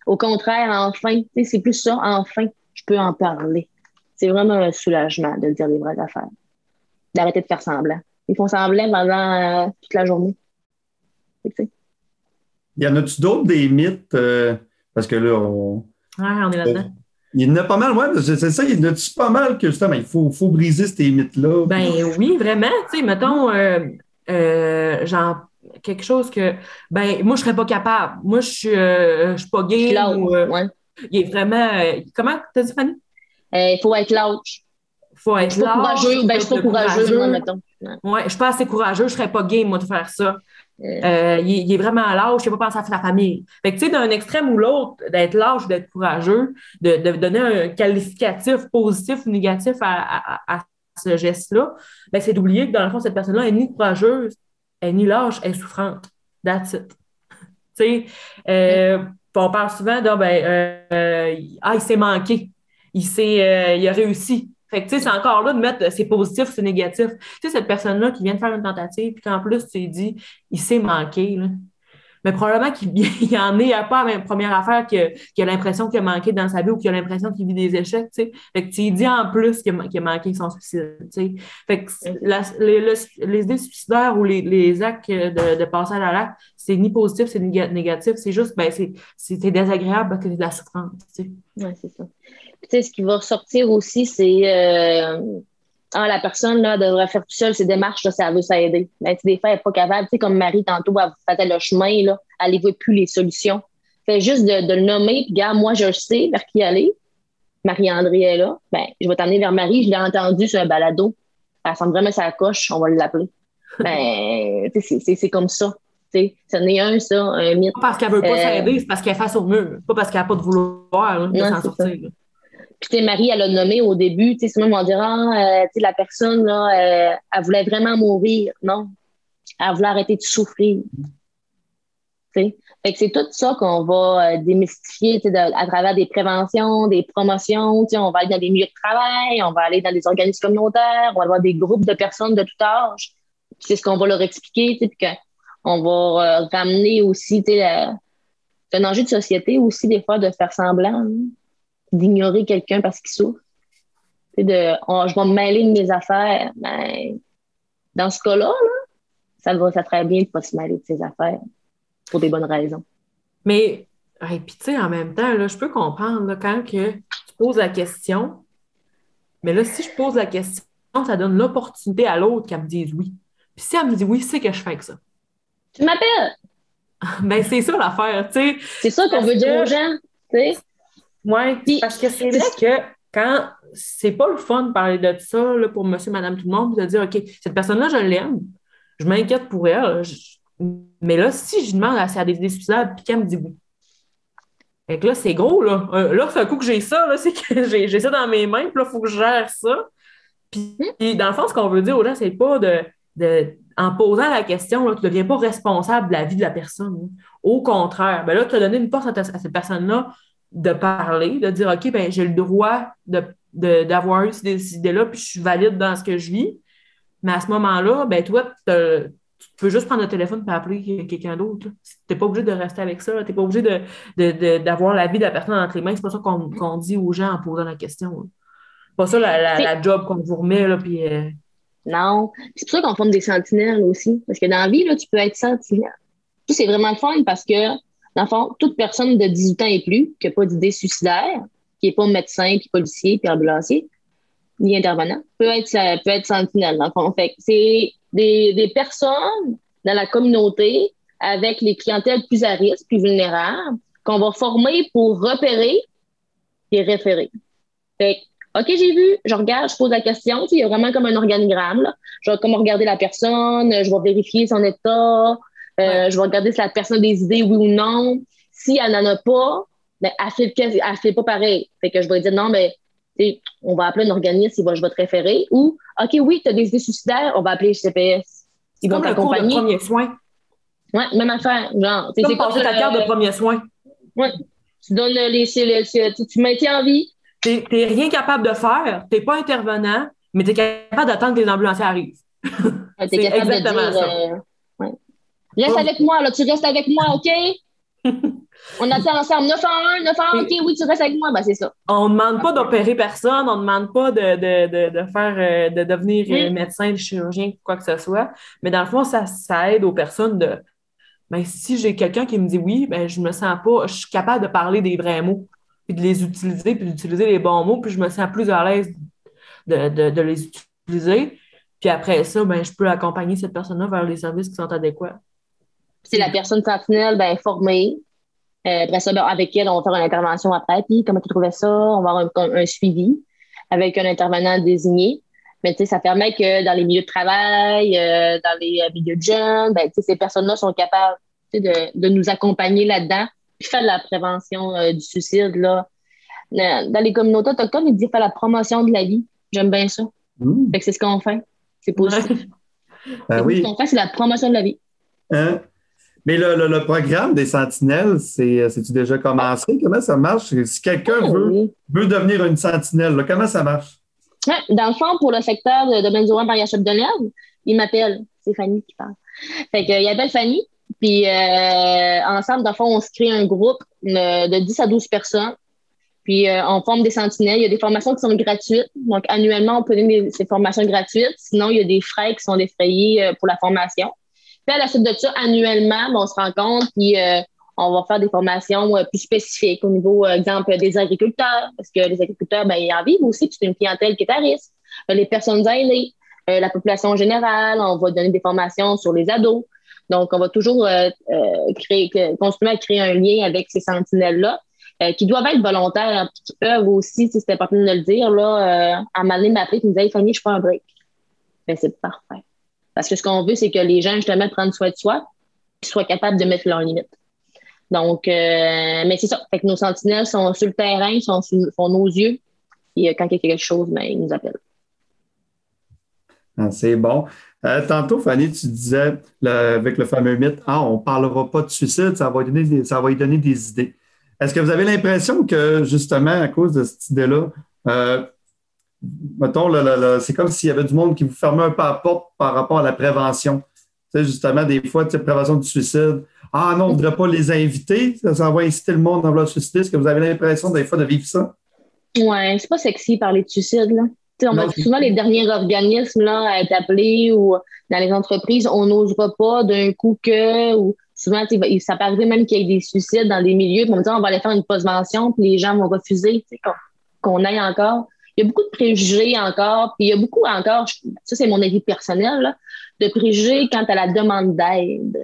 Au contraire, enfin, c'est plus ça, enfin, je peux en parler. C'est vraiment un soulagement de dire les vraies affaires. D'arrêter de faire semblant. Ils font semblant pendant toute la journée. Y en a-tu d'autres des mythes? Parce que là, on est là-dedans. Il y en a pas mal, ouais, c'est ça, il y en a-tu pas mal que justement, il faut briser ces mythes-là? Ben oui, vraiment. Tu sais, mettons, genre, quelque chose que, ben, moi, je serais pas capable. Moi, je suis pas gay. Ouais. Il est vraiment. Comment t'as dit, Fanny? Il faut être lâche. Faut être lâche. Ben, je suis pas courageux, moi, mettons. Ouais, je suis pas assez courageux, je serais pas gay, moi, de faire ça. Il est vraiment lâche, il n'a pas pensé à sa famille. Fait que, tu sais, d'un extrême ou l'autre, d'être lâche ou d'être courageux, de donner un qualificatif positif ou négatif à ce geste-là, ben, c'est d'oublier que, dans le fond, cette personne-là est ni courageuse, elle est ni lâche, elle est souffrante. That's it. Tu sais, on parle souvent de, il s'est manqué. Il a réussi. Fait que, tu sais, c'est encore là de mettre c'est positif, c'est négatif. Tu sais, cette personne-là qui vient de faire une tentative, puis qu'en plus, tu t'es dit, il s'est manqué, là. Mais probablement qu'il il en est à pas la même première affaire qu'il a l'impression qu'il a manqué dans sa vie ou qu'il a l'impression qu'il vit des échecs, tu sais. Fait que tu dis en plus qu'il a manqué son suicide, tu sais. Fait que les idées suicidaires ou les actes de passage à l'acte, c'est ni positif, c'est ni négatif. C'est juste, ben, c'est désagréable parce que c'est de la souffrance, tu sais. Oui, c'est ça. Puis, tu sais, ce qui va ressortir aussi, c'est la personne là, devrait faire tout seul ses démarches là, si elle veut s'aider. Ben, des fois, elle n'est pas capable. Tu sais, comme Marie, tantôt, elle faisait le chemin, là, elle ne voit plus les solutions. Fait juste de le nommer, puis gars, moi, je sais vers qui aller. Marie-André est là. Ben, je vais t'amener vers Marie. Je l'ai entendue sur un balado. Elle semble vraiment sa coche, on va l'appeler. Ben, c'est comme ça. Ce n'est un mythe. Pas parce qu'elle veut pas s'aider, c'est parce qu'elle est face au mur. Pas parce qu'elle n'a pas de vouloir de s'en sortir. Là. Puis, Marie, elle a nommé au début, souvent, on dirait, la personne, là, elle voulait vraiment mourir. Non. Elle voulait arrêter de souffrir. Fait que c'est tout ça qu'on va démystifier à travers des préventions, des promotions. On va aller dans des milieux de travail, on va aller dans des organismes communautaires, on va avoir des groupes de personnes de tout âge. C'est ce qu'on va leur expliquer, puis qu'on va ramener aussi, c'est un enjeu de société aussi, des fois, de faire semblant, d'ignorer quelqu'un parce qu'il souffre. Je vais me mêler de mes affaires. Ben, dans ce cas-là, ça ferait bien de ne pas se mêler de ses affaires pour des bonnes raisons. Mais, puis tu sais, en même temps, là, je peux comprendre là, quand que tu poses la question, mais là, si je pose la question, ça donne l'opportunité à l'autre qu'elle me dise oui. Puis si elle me dit oui, c'est que je fais avec ça. Tu m'appelles? Ben, c'est ça l'affaire, tu sais. C'est ça qu'on veut dire aux gens, tu sais. Oui, parce que c'est vrai que quand c'est pas le fun de parler de ça là, pour monsieur, madame, tout le monde, de dire, OK, cette personne-là, je l'aime, je m'inquiète pour elle, mais là, si je demande si elle a des idées suicidaires, puis qu'elle me dit oui. Fait que là, c'est gros, là. Là, c'est un coup que j'ai ça, là, c'est que j'ai ça dans mes mains, puis là, il faut que je gère ça. Puis, dans le fond, ce qu'on veut dire aux gens, c'est pas en posant la question, là, tu ne deviens pas responsable de la vie de la personne. Hein. Au contraire, ben là, tu as donné une force à cette personne-là de parler, de dire, OK, ben j'ai le droit d'avoir eu ces idées-là, puis je suis valide dans ce que je vis. Mais à ce moment-là, ben toi, tu peux juste prendre le téléphone et appeler quelqu'un d'autre. Tu n'es pas obligé de rester avec ça. Tu n'es pas obligé d'avoir la vie de la personne entre les mains. C'est pas ça qu'on dit aux gens en posant la question. Là. Pas ça la job qu'on vous remet, là, puis... Non. C'est pour ça qu'on forme des sentinelles aussi. Parce que dans la vie, là, tu peux être sentinelle. Puis c'est vraiment le fun parce que, dans le fond, toute personne de 18 ans et plus qui n'a pas d'idée suicidaire, qui n'est pas médecin, puis policier, puis ambulancier, ni intervenant, peut être sentinelle, dans le fond. Fait que c'est des personnes dans la communauté avec les clientèles plus à risque, plus vulnérables, qu'on va former pour repérer et référer. Fait que, OK, j'ai vu, je regarde, je pose la question. Il y a vraiment comme un organigramme, là. Je vais comme regarder la personne, je vais vérifier son état, je vais regarder si la personne a des idées, oui ou non. Si elle n'en a pas, ben, elle fait pas pareil. Fait que je vais dire non, mais on va appeler un organisme, je vais te référer. Ou, OK, oui, tu as des idées suicidaires, on va appeler le CPS. Ils vont t'accompagner. Le premier soin. Oui, même affaire. Genre, c'est comme passer ta carte de premier soin. Oui. Tu donnes tu maintiens en vie. T'es rien capable de faire, t'es pas intervenant, mais t'es capable d'attendre que les ambulanciers arrivent. T'es capable exactement de dire, ça. Ouais. Reste avec moi, là, tu restes avec moi, OK? On attend ensemble. 911, OK, oui, tu restes avec moi. Ben, c'est ça. On ne demande pas d'opérer personne, on ne demande pas de faire de devenir médecin, chirurgien, quoi que ce soit. Mais dans le fond, ça aide aux personnes de. Ben, si j'ai quelqu'un qui me dit oui, ben, je me sens pas, je suis capable de parler des vrais mots, puis de les utiliser, puis d'utiliser les bons mots, puis je me sens plus à l'aise de les utiliser. Puis après ça, ben, je peux accompagner cette personne-là vers les services qui sont adéquats. C'est la personne sentinelle, ben, formée. Après ça, ben, avec elle, on va faire une intervention après. Puis, comment tu trouvais ça? On va avoir un suivi avec un intervenant désigné. Mais tu sais, ça permet que dans les milieux de travail, dans les milieux de jeunes, ben, tu sais, ces personnes-là sont capables de nous accompagner là-dedans, puis faire de la prévention du suicide. Là. Dans les communautés autochtones, ils disent faire la promotion de la vie. J'aime bien ça. Fait que c'est ce qu'on fait. C'est positif. Ben oui. Ce qu'on fait, c'est la promotion de la vie. Hein? Mais le programme des sentinelles, c'est-tu déjà commencé? Comment ça marche? Si quelqu'un veut devenir une sentinelle, là, comment ça marche? Ouais, dans le fond, pour le secteur de Benzoin par Chapdelaine, il m'appelle. C'est Fanny qui parle. Fait qu'il appelle Fanny, puis ensemble, dans le fond, on se crée un groupe de 10 à 12 personnes. Puis on forme des sentinelles. Il y a des formations qui sont gratuites. Donc, annuellement, on peut donner ces formations gratuites. Sinon, il y a des frais qui sont défrayés pour la formation. Puis à la suite de ça, annuellement, on se rencontre, puis on va faire des formations plus spécifiques au niveau, exemple, des agriculteurs, parce que les agriculteurs, ben, ils en vivent aussi, puis c'est une clientèle qui est à risque. Les personnes aînées, la population générale, on va donner des formations sur les ados. Donc, on va toujours continuer à créer un lien avec ces sentinelles-là, qui doivent être volontaires, puis qui peuvent aussi, si c'était important de le dire, là, à un moment donné, m'appeler et me dire « Hey, Fanny, je prends un break. » Ben, c'est parfait. Parce que ce qu'on veut, c'est que les gens, justement, prennent soin de soi, qu'ils soient capables de mettre leurs limites. Donc, mais c'est ça. Fait que nos sentinelles sont sur le terrain, sont nos yeux. Et quand il y a quelque chose, ben, ils nous appellent. Ah, c'est bon. Tantôt, Fanny, tu disais, avec le fameux mythe, on ne parlera pas de suicide, ça va y donner des idées. Est-ce que vous avez l'impression que, justement, à cause de cette idée-là, mettons, c'est comme s'il y avait du monde qui vous fermait un peu la porte par rapport à la prévention. Tu sais, justement, des fois, prévention du suicide. Ah non, on ne voudrait pas les inviter. Ça va inciter le monde à vouloir se suicider. Est-ce que vous avez l'impression, des fois, de vivre ça? Ouais, c'est pas sexy parler de suicide, là. On va souvent les derniers organismes là, à être appelés ou dans les entreprises, on n'osera pas d'un coup ou souvent, ça peut arriver même qu'il y ait des suicides dans des milieux, puis on va dire on va aller faire une postvention, puis les gens vont refuser qu'on aille encore. Il y a beaucoup de préjugés encore, puis il y a beaucoup encore, ça c'est mon avis personnel, là, de préjugés quant à la demande d'aide.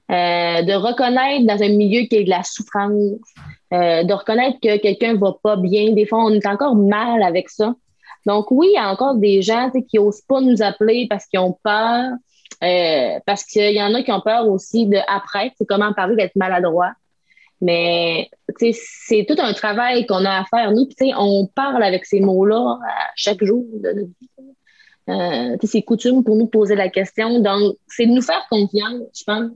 De reconnaître dans un milieu qu'il y a de la souffrance, de reconnaître que quelqu'un va pas bien. Des fois, on est encore mal avec ça. Donc oui, il y a encore des gens qui n'osent pas nous appeler parce qu'ils ont peur, parce qu'il y en a qui ont peur aussi de après, c'est comment parler d'être maladroit. Mais c'est tout un travail qu'on a à faire. Nous, on parle avec ces mots-là chaque jour de notre vie. C'est coutume pour nous poser la question. Donc, c'est de nous faire confiance, je pense.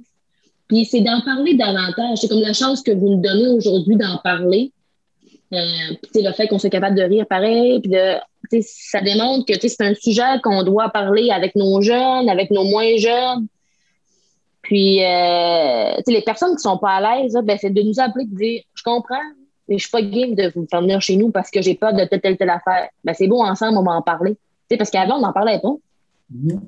Puis c'est d'en parler davantage. C'est comme la chance que vous nous donnez aujourd'hui d'en parler. Le fait qu'on soit capable de rire pareil, puis ça démontre que c'est un sujet qu'on doit parler avec nos jeunes, avec nos moins jeunes. Puis les personnes qui sont pas à l'aise, ben, c'est de nous appeler et de dire « Je comprends, mais je suis pas game de vous faire venir chez nous parce que j'ai peur de telle affaire. Ben, c'est beau, ensemble, on va en parler. Tu sais, parce qu'avant, on n'en parlait pas. Mhm.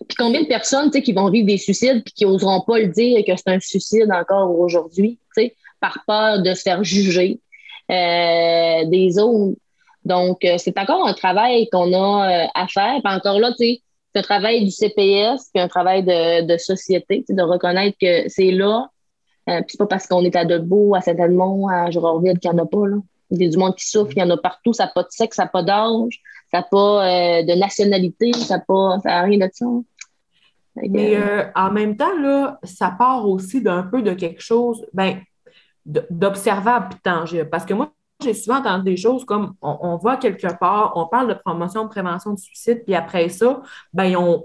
Puis combien de personnes, tu sais, qui vont vivre des suicides puis qui n'oseront pas le dire que c'est un suicide encore aujourd'hui, tu sais, par peur de se faire juger des autres. Donc, c'est encore un travail qu'on a à faire. Puis encore là, tu sais, c'est un travail du CPS, puis un travail de société, tu sais, de reconnaître que c'est là. Puis c'est pas parce qu'on est à Debout, à Saint-Edmond, à Girardville qu'il n'y en a pas, là. Il y a du monde qui souffre, il y en a partout, ça n'a pas de sexe, ça n'a pas d'âge, ça n'a pas de nationalité, ça n'a rien de ça. Mais en même temps, là, ça part aussi d'un peu de quelque chose d'observable et tangible. Parce que moi, j'ai souvent entendu des choses comme on va quelque part, on parle de promotion, de prévention du suicide, puis après ça, ils ont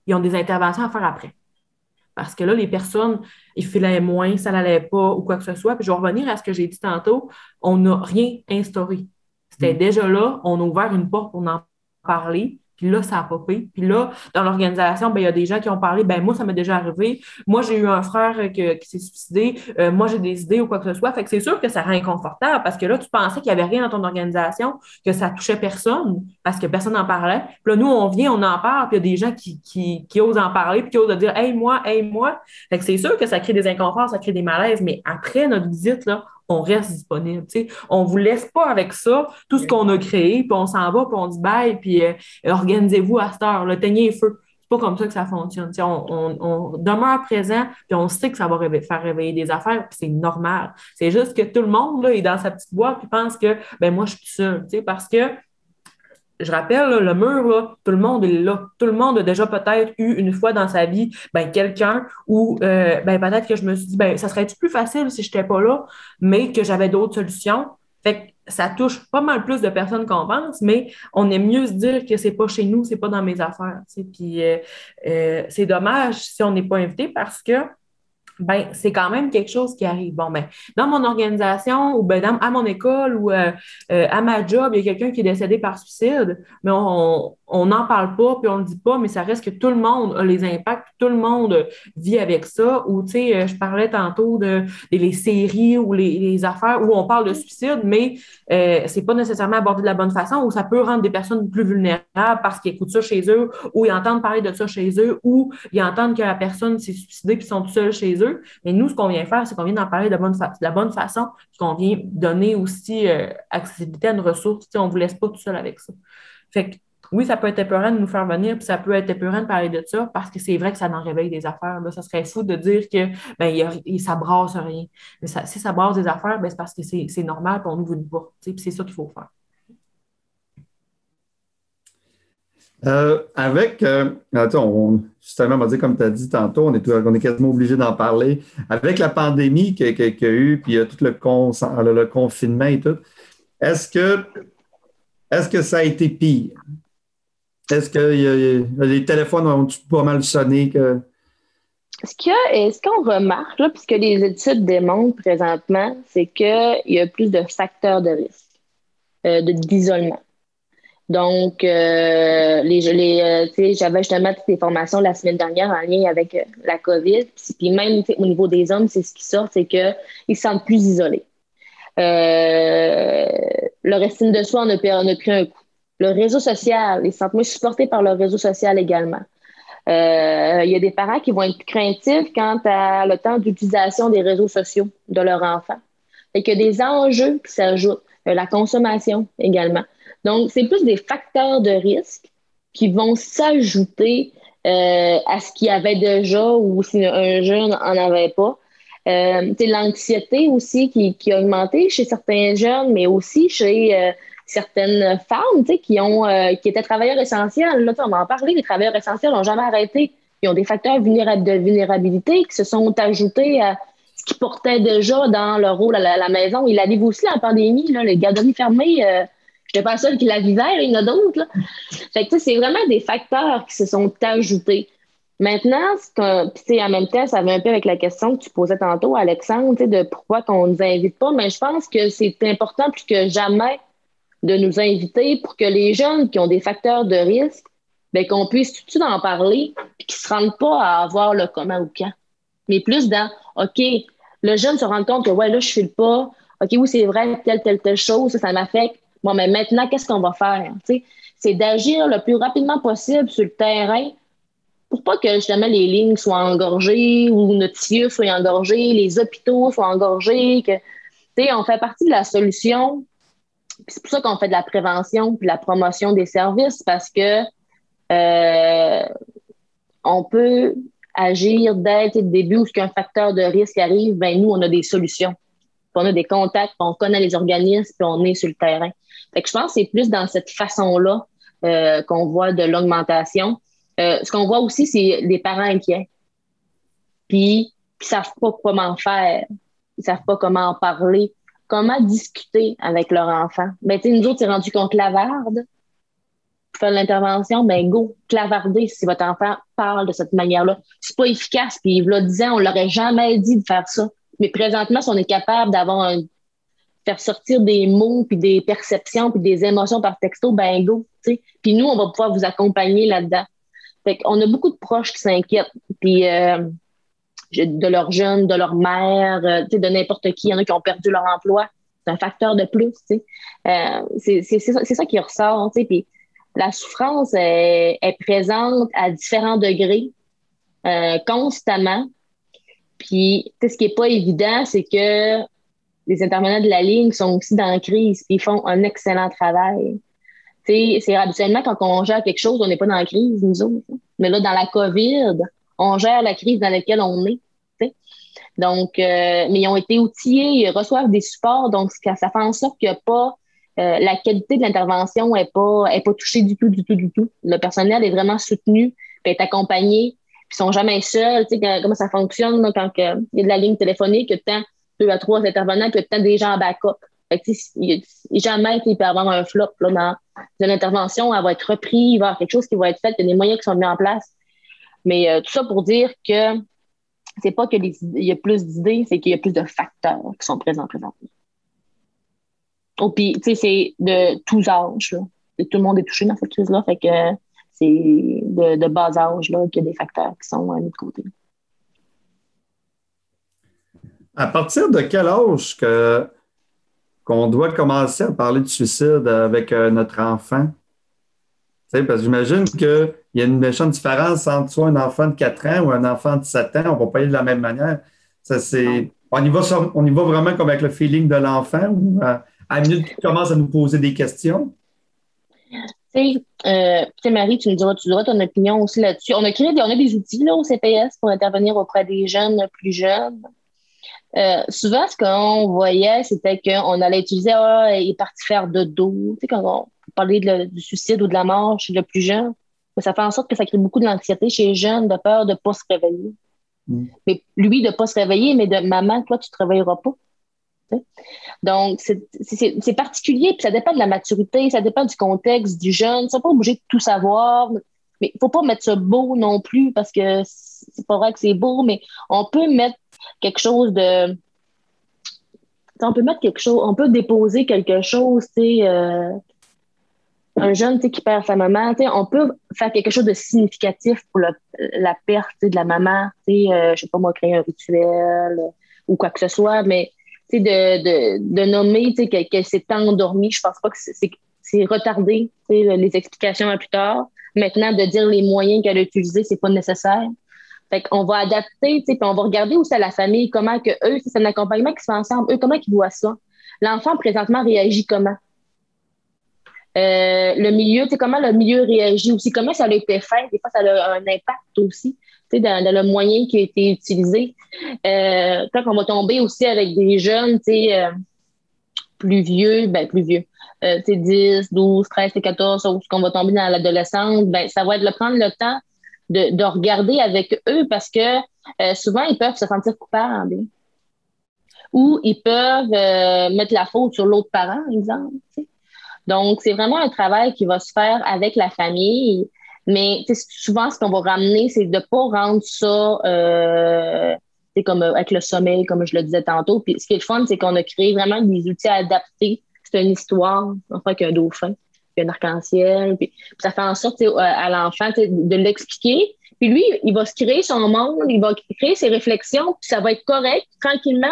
des interventions à faire après. Parce que là, les personnes, ils filaient moins, ça n'allait pas ou quoi que ce soit. Puis je vais revenir à ce que j'ai dit tantôt, on n'a rien instauré. C'était déjà là, on a ouvert une porte pour en parler. Puis là, ça a popé. Puis là, dans l'organisation, il y a des gens qui ont parlé, moi, ça m'est déjà arrivé. Moi, j'ai eu un frère qui s'est suicidé. Moi, j'ai des idées ou quoi que ce soit. Fait que c'est sûr que ça rend inconfortable parce que là, tu pensais qu'il n'y avait rien dans ton organisation, que ça touchait personne parce que personne n'en parlait. Puis là, nous, on vient, on en parle, puis il y a des gens qui osent en parler, puis qui osent dire hey, moi. Fait que c'est sûr que ça crée des inconforts, ça crée des malaises, mais après notre visite, là, on reste disponible. T'sais. On ne vous laisse pas avec ça, tout ce qu'on a créé, puis on s'en va, puis on dit bye, puis organisez-vous à cette heure, là, teignez les feux. C'est pas comme ça que ça fonctionne. On demeure présent, puis on sait que ça va faire réveiller des affaires, puis c'est normal. C'est juste que tout le monde là, est dans sa petite boîte, puis pense que moi, je suis tout seul. Parce que je rappelle, là, le mur, là, tout le monde est là. Tout le monde a déjà peut-être eu une fois dans sa vie quelqu'un où peut-être que je me suis dit, ça serait-tu plus facile si je n'étais pas là, mais que j'avais d'autres solutions. Fait que ça touche pas mal plus de personnes qu'on pense, mais on aime mieux se dire que c'est pas chez nous, c'est pas dans mes affaires. Puis c'est dommage si on n'est pas invité parce que c'est quand même quelque chose qui arrive. Dans mon organisation ou à mon école ou à ma job, il y a quelqu'un qui est décédé par suicide, mais on n'en parle pas, puis on ne le dit pas, mais ça reste que tout le monde a les impacts, tout le monde vit avec ça. Ou, tu sais, je parlais tantôt des séries ou les affaires où on parle de suicide, mais c'est pas nécessairement abordé de la bonne façon, ou ça peut rendre des personnes plus vulnérables parce qu'ils écoutent ça chez eux, ou ils entendent parler de ça chez eux, ou ils entendent que la personne s'est suicidée puis ils sont tout seuls chez eux. Mais nous, ce qu'on vient faire, c'est qu'on vient d'en parler de la bonne façon, puis qu'on vient donner aussi accessibilité à une ressource. On ne vous laisse pas tout seul avec ça. Fait que oui, ça peut être épeurant de nous faire venir, puis ça peut être épeurant de parler de ça, parce que c'est vrai que ça en réveille des affaires. Là. Ça serait fou de dire que ça brasse rien. Mais si ça brasse des affaires, c'est parce que c'est normal, puis on ouvre une porte. Puis c'est ça qu'il faut faire. Justement, on va dire, comme tu as dit tantôt, on est quasiment obligé d'en parler. Avec la pandémie qu'il y a eu, puis tout le confinement et tout, est-ce que ça a été pire? Est-ce que les téléphones ont pas mal sonné? Ce qu'on remarque, là, puisque les études démontrent présentement, c'est qu'il y a plus de facteurs de risque, d'isolement. Donc, j'avais justement toutes les formations la semaine dernière en lien avec la COVID. Puis même au niveau des hommes, c'est ce qui sort, c'est qu'ils se sentent plus isolés. Leur estime de soi en a pris un coup. Le réseau social, ils se sentent moins supportés par le réseau social également. Il y a des parents qui vont être plus craintifs quant à le temps d'utilisation des réseaux sociaux de leur enfant. Fait qu'il y a des enjeux qui s'ajoutent. La consommation également. Donc, c'est plus des facteurs de risque qui vont s'ajouter à ce qu'il y avait déjà ou si un jeune n'en avait pas. L'anxiété aussi qui a augmenté chez certains jeunes, mais aussi chez certaines femmes qui étaient travailleurs essentiels. Là, on va en parler, les travailleurs essentiels n'ont jamais arrêté. Ils ont des facteurs de vulnérabilité qui se sont ajoutés à ce qu'ils portaient déjà dans leur rôle à la maison. Ils la vivent aussi en pandémie, là, les garderies fermées. Je n'étais pas seule qui la vivait, là, il y en a d'autres. Là. Fait que, c'est vraiment des facteurs qui se sont ajoutés. Maintenant, en même temps, ça va un peu avec la question que tu posais tantôt, Alexandre, de pourquoi on ne nous invite pas. Mais je pense que c'est important plus que jamais de nous inviter pour que les jeunes qui ont des facteurs de risque, qu'on puisse tout de suite en parler et qu'ils ne se rendent pas à avoir le comment ou quand. Mais plus dans, OK, le jeune se rend compte que, ouais, là, je file pas. OK, oui, c'est vrai, telle chose, ça m'affecte. Bon, mais maintenant, qu'est-ce qu'on va faire? Tu sais, c'est d'agir le plus rapidement possible sur le terrain pour pas que, justement, les lignes soient engorgées ou notre CIE soit engorgé, les hôpitaux soient engorgés. Que, tu sais, on fait partie de la solution. Puis c'est pour ça qu'on fait de la prévention puis de la promotion des services parce que on peut agir dès le début où un facteur de risque arrive, ben nous, on a des solutions. Puis on a des contacts, puis on connaît les organismes, puis on est sur le terrain. Fait que je pense que c'est plus dans cette façon-là qu'on voit de l'augmentation. Ce qu'on voit aussi, c'est des parents inquiets. Puis ils savent pas comment faire. Ils savent pas comment en parler. Comment discuter avec leur enfant. Ben, tu sais, nous autres, c'est rendu qu'on clavarde. Pour faire l'intervention, ben go, clavardez si votre enfant parle de cette manière-là. C'est pas efficace. Puis, il y a 10 ans, on l'aurait jamais dit de faire ça. Mais présentement, si on est capable faire sortir des mots, puis des perceptions, puis des émotions par texto, ben go, tu sais. Puis nous, on va pouvoir vous accompagner là-dedans. Fait qu'on a beaucoup de proches qui s'inquiètent, puis de leurs jeunes, de leur mère, tu sais, de n'importe qui. Il y en a qui ont perdu leur emploi. C'est un facteur de plus, tu sais. C'est ça qui ressort, tu sais. Puis la souffrance est présente à différents degrés, constamment. Puis, tu sais, ce qui n'est pas évident, c'est que les intervenants de la ligne sont aussi dans la crise, puis ils font un excellent travail. Tu sais, c'est habituellement quand on gère quelque chose, on n'est pas dans la crise, nous autres. Mais là, dans la COVID, on gère la crise dans laquelle on est. Tu sais. Donc, mais ils ont été outillés, ils reçoivent des supports, donc ça fait en sorte qu'il n'y a pas la qualité de l'intervention est pas touchée du tout. Le personnel est vraiment soutenu, puis est accompagné, puis ils sont jamais seuls. Tu sais, comment ça fonctionne là, quand il y a de la ligne téléphonique, il y a tant 2 à 3 intervenants, puis il y a tant des gens en backup. Fait que, jamais il peut y avoir un flop là, dans une intervention, elle va être reprise, il va y avoir quelque chose qui va être fait, il y a des moyens qui sont mis en place. Mais tout ça pour dire que c'est pas qu'il y a plus d'idées, c'est qu'il y a plus de facteurs qui sont présentement. Oh, puis, tu sais, c'est de tous âges. Là. Tout le monde est touché dans cette crise-là. Fait que c'est de bas âge là, qu'il y a des facteurs qui sont mis de côté. À partir de quel âge qu'on doit commencer à parler de suicide avec notre enfant? Tu sais, parce que j'imagine qu'il y a une méchante différence entre soit un enfant de 4 ans ou un enfant de 7 ans. On ne va pas y aller de la même manière. On y va vraiment comme avec le feeling de l'enfant ou à la minute qu'il commence à nous poser des questions? Tu sais, Marie, tu diras ton opinion aussi là-dessus. On a des outils là, au CPS pour intervenir auprès des jeunes plus jeunes. Souvent, ce qu'on voyait, c'était qu'on allait utiliser il est parti faire de dos. Tu sais, quand on parlait du suicide ou de la mort chez le plus jeune, ça fait en sorte que ça crée beaucoup d'anxiété chez les jeunes, de peur de ne pas se réveiller. Mais lui, de ne pas se réveiller, mais de maman, toi, tu ne te réveilleras pas. Donc, c'est particulier, puis ça dépend de la maturité, ça dépend du contexte du jeune. Ils ne sont pas obligés de tout savoir, mais il ne faut pas mettre ça beau non plus parce que c'est pas vrai que c'est beau, mais on peut mettre quelque chose de. On peut déposer quelque chose, un jeune qui perd sa maman, on peut faire quelque chose de significatif pour la perte de la maman, je sais pas moi, créer un rituel ou quoi que ce soit, mais de nommer qu'elle s'est endormie, je pense pas que c'est retardé les explications à plus tard. Maintenant, de dire les moyens qu'elle a utilisés, c'est pas nécessaire. Fait qu'on va adapter, puis on va regarder aussi à la famille comment que eux, c'est un accompagnement qui se fait ensemble, eux, comment ils voient ça. L'enfant, présentement, réagit comment? Le milieu, comment le milieu réagit aussi, comment ça a été fait, des fois ça a un impact aussi, dans le moyen qui a été utilisé. Quand on va tomber aussi avec des jeunes, plus vieux, 10, 12, 13, 14, ou qu'on va tomber dans l'adolescence, ça va être de prendre le temps de regarder avec eux parce que souvent ils peuvent se sentir coupables ou ils peuvent mettre la faute sur l'autre parent, exemple. T'sais. Donc, c'est vraiment un travail qui va se faire avec la famille. Mais souvent, ce qu'on va ramener, c'est de ne pas rendre ça comme avec le sommeil, comme je le disais tantôt. Puis ce qui est le fun, c'est qu'on a créé vraiment des outils adaptés. C'est une histoire, enfin qu'un dauphin. puis un arc-en-ciel. Puis ça fait en sorte à l'enfant de l'expliquer. Puis lui, il va se créer son monde, il va créer ses réflexions, puis ça va être correct, tranquillement.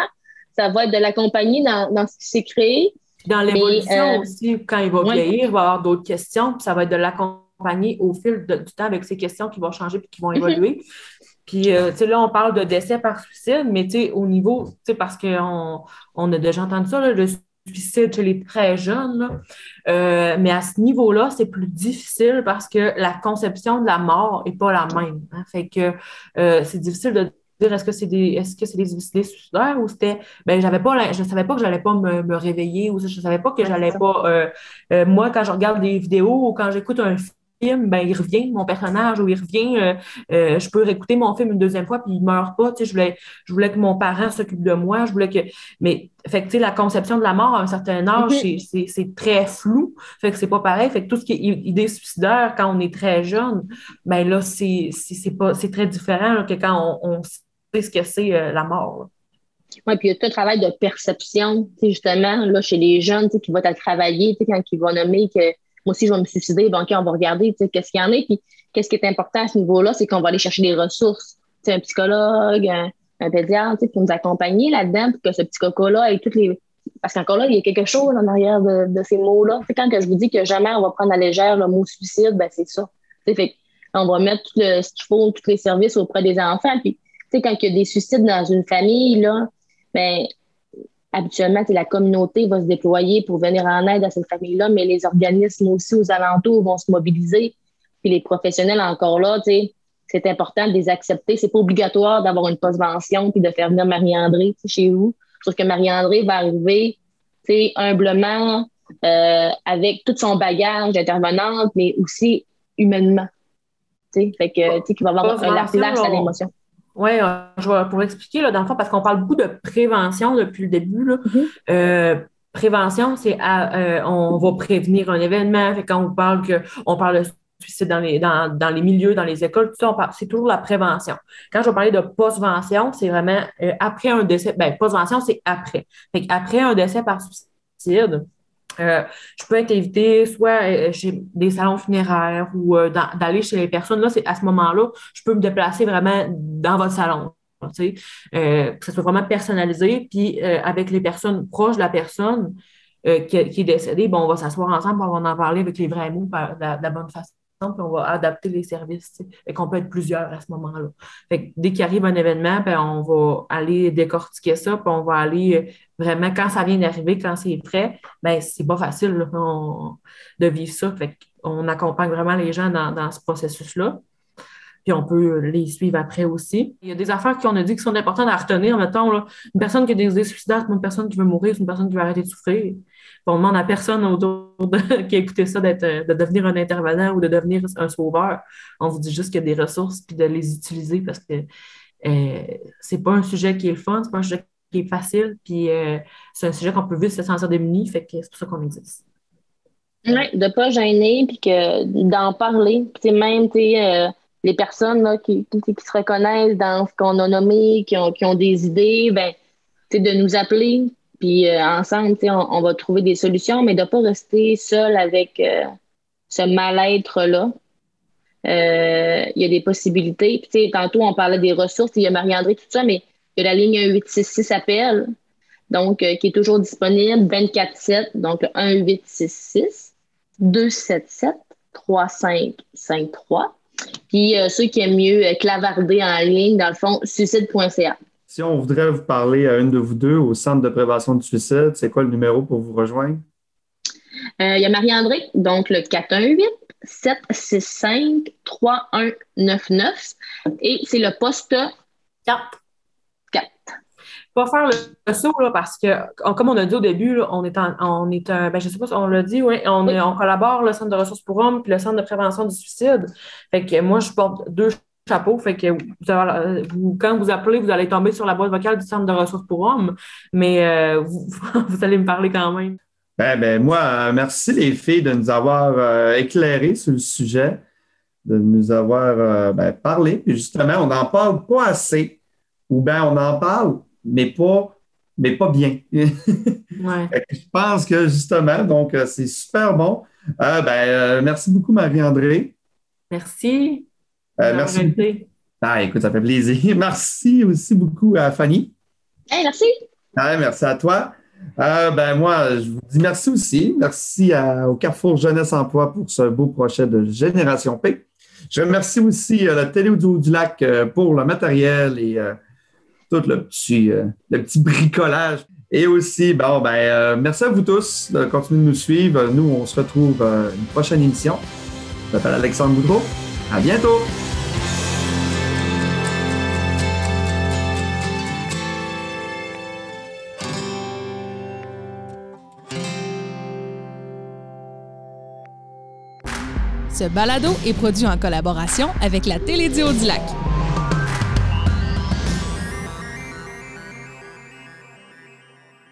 Ça va être de l'accompagner dans ce qui s'est créé. Dans l'évolution aussi, quand il va vieillir, il va avoir d'autres questions, puis ça va être de l'accompagner au fil du temps avec ces questions qui vont changer puis qui vont évoluer. Puis, tu sais, là, on parle de décès par suicide, mais tu sais, au niveau, tu sais, parce qu'on a déjà entendu ça, là, le suicide chez les très jeunes, là. Mais à ce niveau-là, c'est plus difficile parce que la conception de la mort n'est pas la même. Hein. Fait que c'est difficile de dire est-ce que c'est des suicidaires ou c'était je savais pas que j'allais pas me réveiller ou je savais pas que j'allais pas moi quand je regarde des vidéos ou quand j'écoute un film, il revient mon personnage ou il revient je peux réécouter mon film une deuxième fois puis il meurt pas, tu sais, je voulais que mon parent s'occupe de moi, mais fait que tu sais la conception de la mort à un certain âge c'est très flou, fait que c'est pas pareil, fait que tout ce qui est idée suicidaire quand on est très jeune, là c'est très différent là, que quand on sait ce que c'est la mort. Oui, puis il y a tout un travail de perception, justement, là, chez les jeunes, qui vont être travaillés, quand ils vont nommer que moi aussi, je vais me suicider, OK, on va regarder, qu'est-ce qu'il y en a. Puis, qu'est-ce qui est important à ce niveau-là, c'est qu'on va aller chercher des ressources. Un psychologue, un pédiatre, pour nous accompagner là-dedans, pour que ce petit coco-là ait toutes les. Parce qu'encore là, il y a quelque chose en arrière de ces mots-là. Quand que je vous dis que jamais on va prendre à légère le mot suicide, c'est ça. Fait on va mettre ce qu'il faut, tous les services auprès des enfants. Puis, quand il y a des suicides dans une famille, là, habituellement, la communauté va se déployer pour venir en aide à cette famille-là, mais les organismes aussi aux alentours vont se mobiliser. Puis les professionnels encore là, c'est important de les accepter. C'est pas obligatoire d'avoir une postvention puis de faire venir Marie-André chez vous. Sauf que Marie-André va arriver humblement avec tout son bagage d'intervenante, mais aussi humainement. Fait que qu'il va avoir la place à l'émotion. Oui, pour expliquer, là, dans le fond, parce qu'on parle beaucoup de prévention depuis le début. Là. Prévention, c'est on va prévenir un événement. Fait quand on parle de suicide dans les milieux, dans les écoles, tout ça, c'est toujours la prévention. Quand je vais parler de postvention, c'est vraiment après un décès. Postvention, c'est après. Fait après un décès par suicide, je peux être invitée soit chez des salons funéraires ou d'aller chez les personnes. Là, c'est à ce moment-là, je peux me déplacer vraiment dans votre salon. Tu sais, que ce soit vraiment personnalisé. Puis avec les personnes proches de la personne qui est décédée, on va s'asseoir ensemble, on va en parler avec les vrais mots de la bonne façon. Puis on va adapter les services. Et qu'on peut être plusieurs à ce moment-là. Fait que dès qu'il arrive un événement, on va aller décortiquer ça, puis on va aller vraiment, quand ça vient d'arriver, quand c'est prêt, c'est pas facile là, de vivre ça. Fait qu'on accompagne vraiment les gens dans ce processus-là. Puis on peut les suivre après aussi. Il y a des affaires qu'on a dit qui sont importantes à retenir. Mettons, là, une personne qui a des idées suicidaires, c'est une personne qui veut mourir, c'est une personne qui veut arrêter de souffrir. On demande à personne autour qui a écouté ça de devenir un intervenant ou de devenir un sauveur. On vous dit juste qu'il y a des ressources puis de les utiliser parce que c'est pas un sujet qui est le fun, c'est pas un sujet qui est facile, puis c'est un sujet qu'on peut vite se sentir démuni, fait que c'est pour ça qu'on existe. Oui, de pas gêner puis d'en parler. Puis même, les personnes là, qui se reconnaissent dans ce qu'on a nommé, qui ont des idées, de nous appeler. Puis ensemble, on va trouver des solutions, mais de ne pas rester seul avec ce mal-être-là. Il y a des possibilités. Puis tantôt, on parlait des ressources. Il y a Marie-André, tout ça, mais il y a la ligne 1866 appel, donc qui est toujours disponible 24/7, donc 1866 277 3553. Puis ceux qui aiment mieux clavarder en ligne, dans le fond, suicide.ca. Si on voudrait vous parler à une de vous deux au Centre de prévention du suicide, c'est quoi le numéro pour vous rejoindre? Il y a Marie-André, donc le 418-765-3199 et c'est le poste 4. Pas faire le saut là, parce que, comme on a dit au début, là, je ne sais pas si on l'a dit, oui. On collabore, le Centre de ressources pour hommes puis le Centre de prévention du suicide. Fait que moi, je porte 2 chapeaux. Fait que quand vous appelez, vous allez tomber sur la boîte vocale du Centre de ressources pour hommes, mais vous allez me parler quand même. Moi, merci les filles de nous avoir éclairés sur le sujet, de nous avoir parlé. Puis justement, on n'en parle pas assez. Ou bien on en parle, mais pas bien. Ouais. Je pense que justement, donc c'est super bon. Merci beaucoup, Marie-André. Merci. Merci. Écoute, ça fait plaisir. Merci aussi beaucoup à Fanny. Hey, merci. Merci à toi. Moi, je vous dis merci aussi. Merci au Carrefour Jeunesse Emploi pour ce beau projet de Génération P. Je remercie aussi la Télé-Audio-du-Lac pour le matériel et tout le petit bricolage. Et aussi, merci à vous tous de continuer de nous suivre. Nous, on se retrouve une prochaine émission. Je m'appelle Alexandre Boudreau. À bientôt! Ce balado est produit en collaboration avec la Télédio du Lac.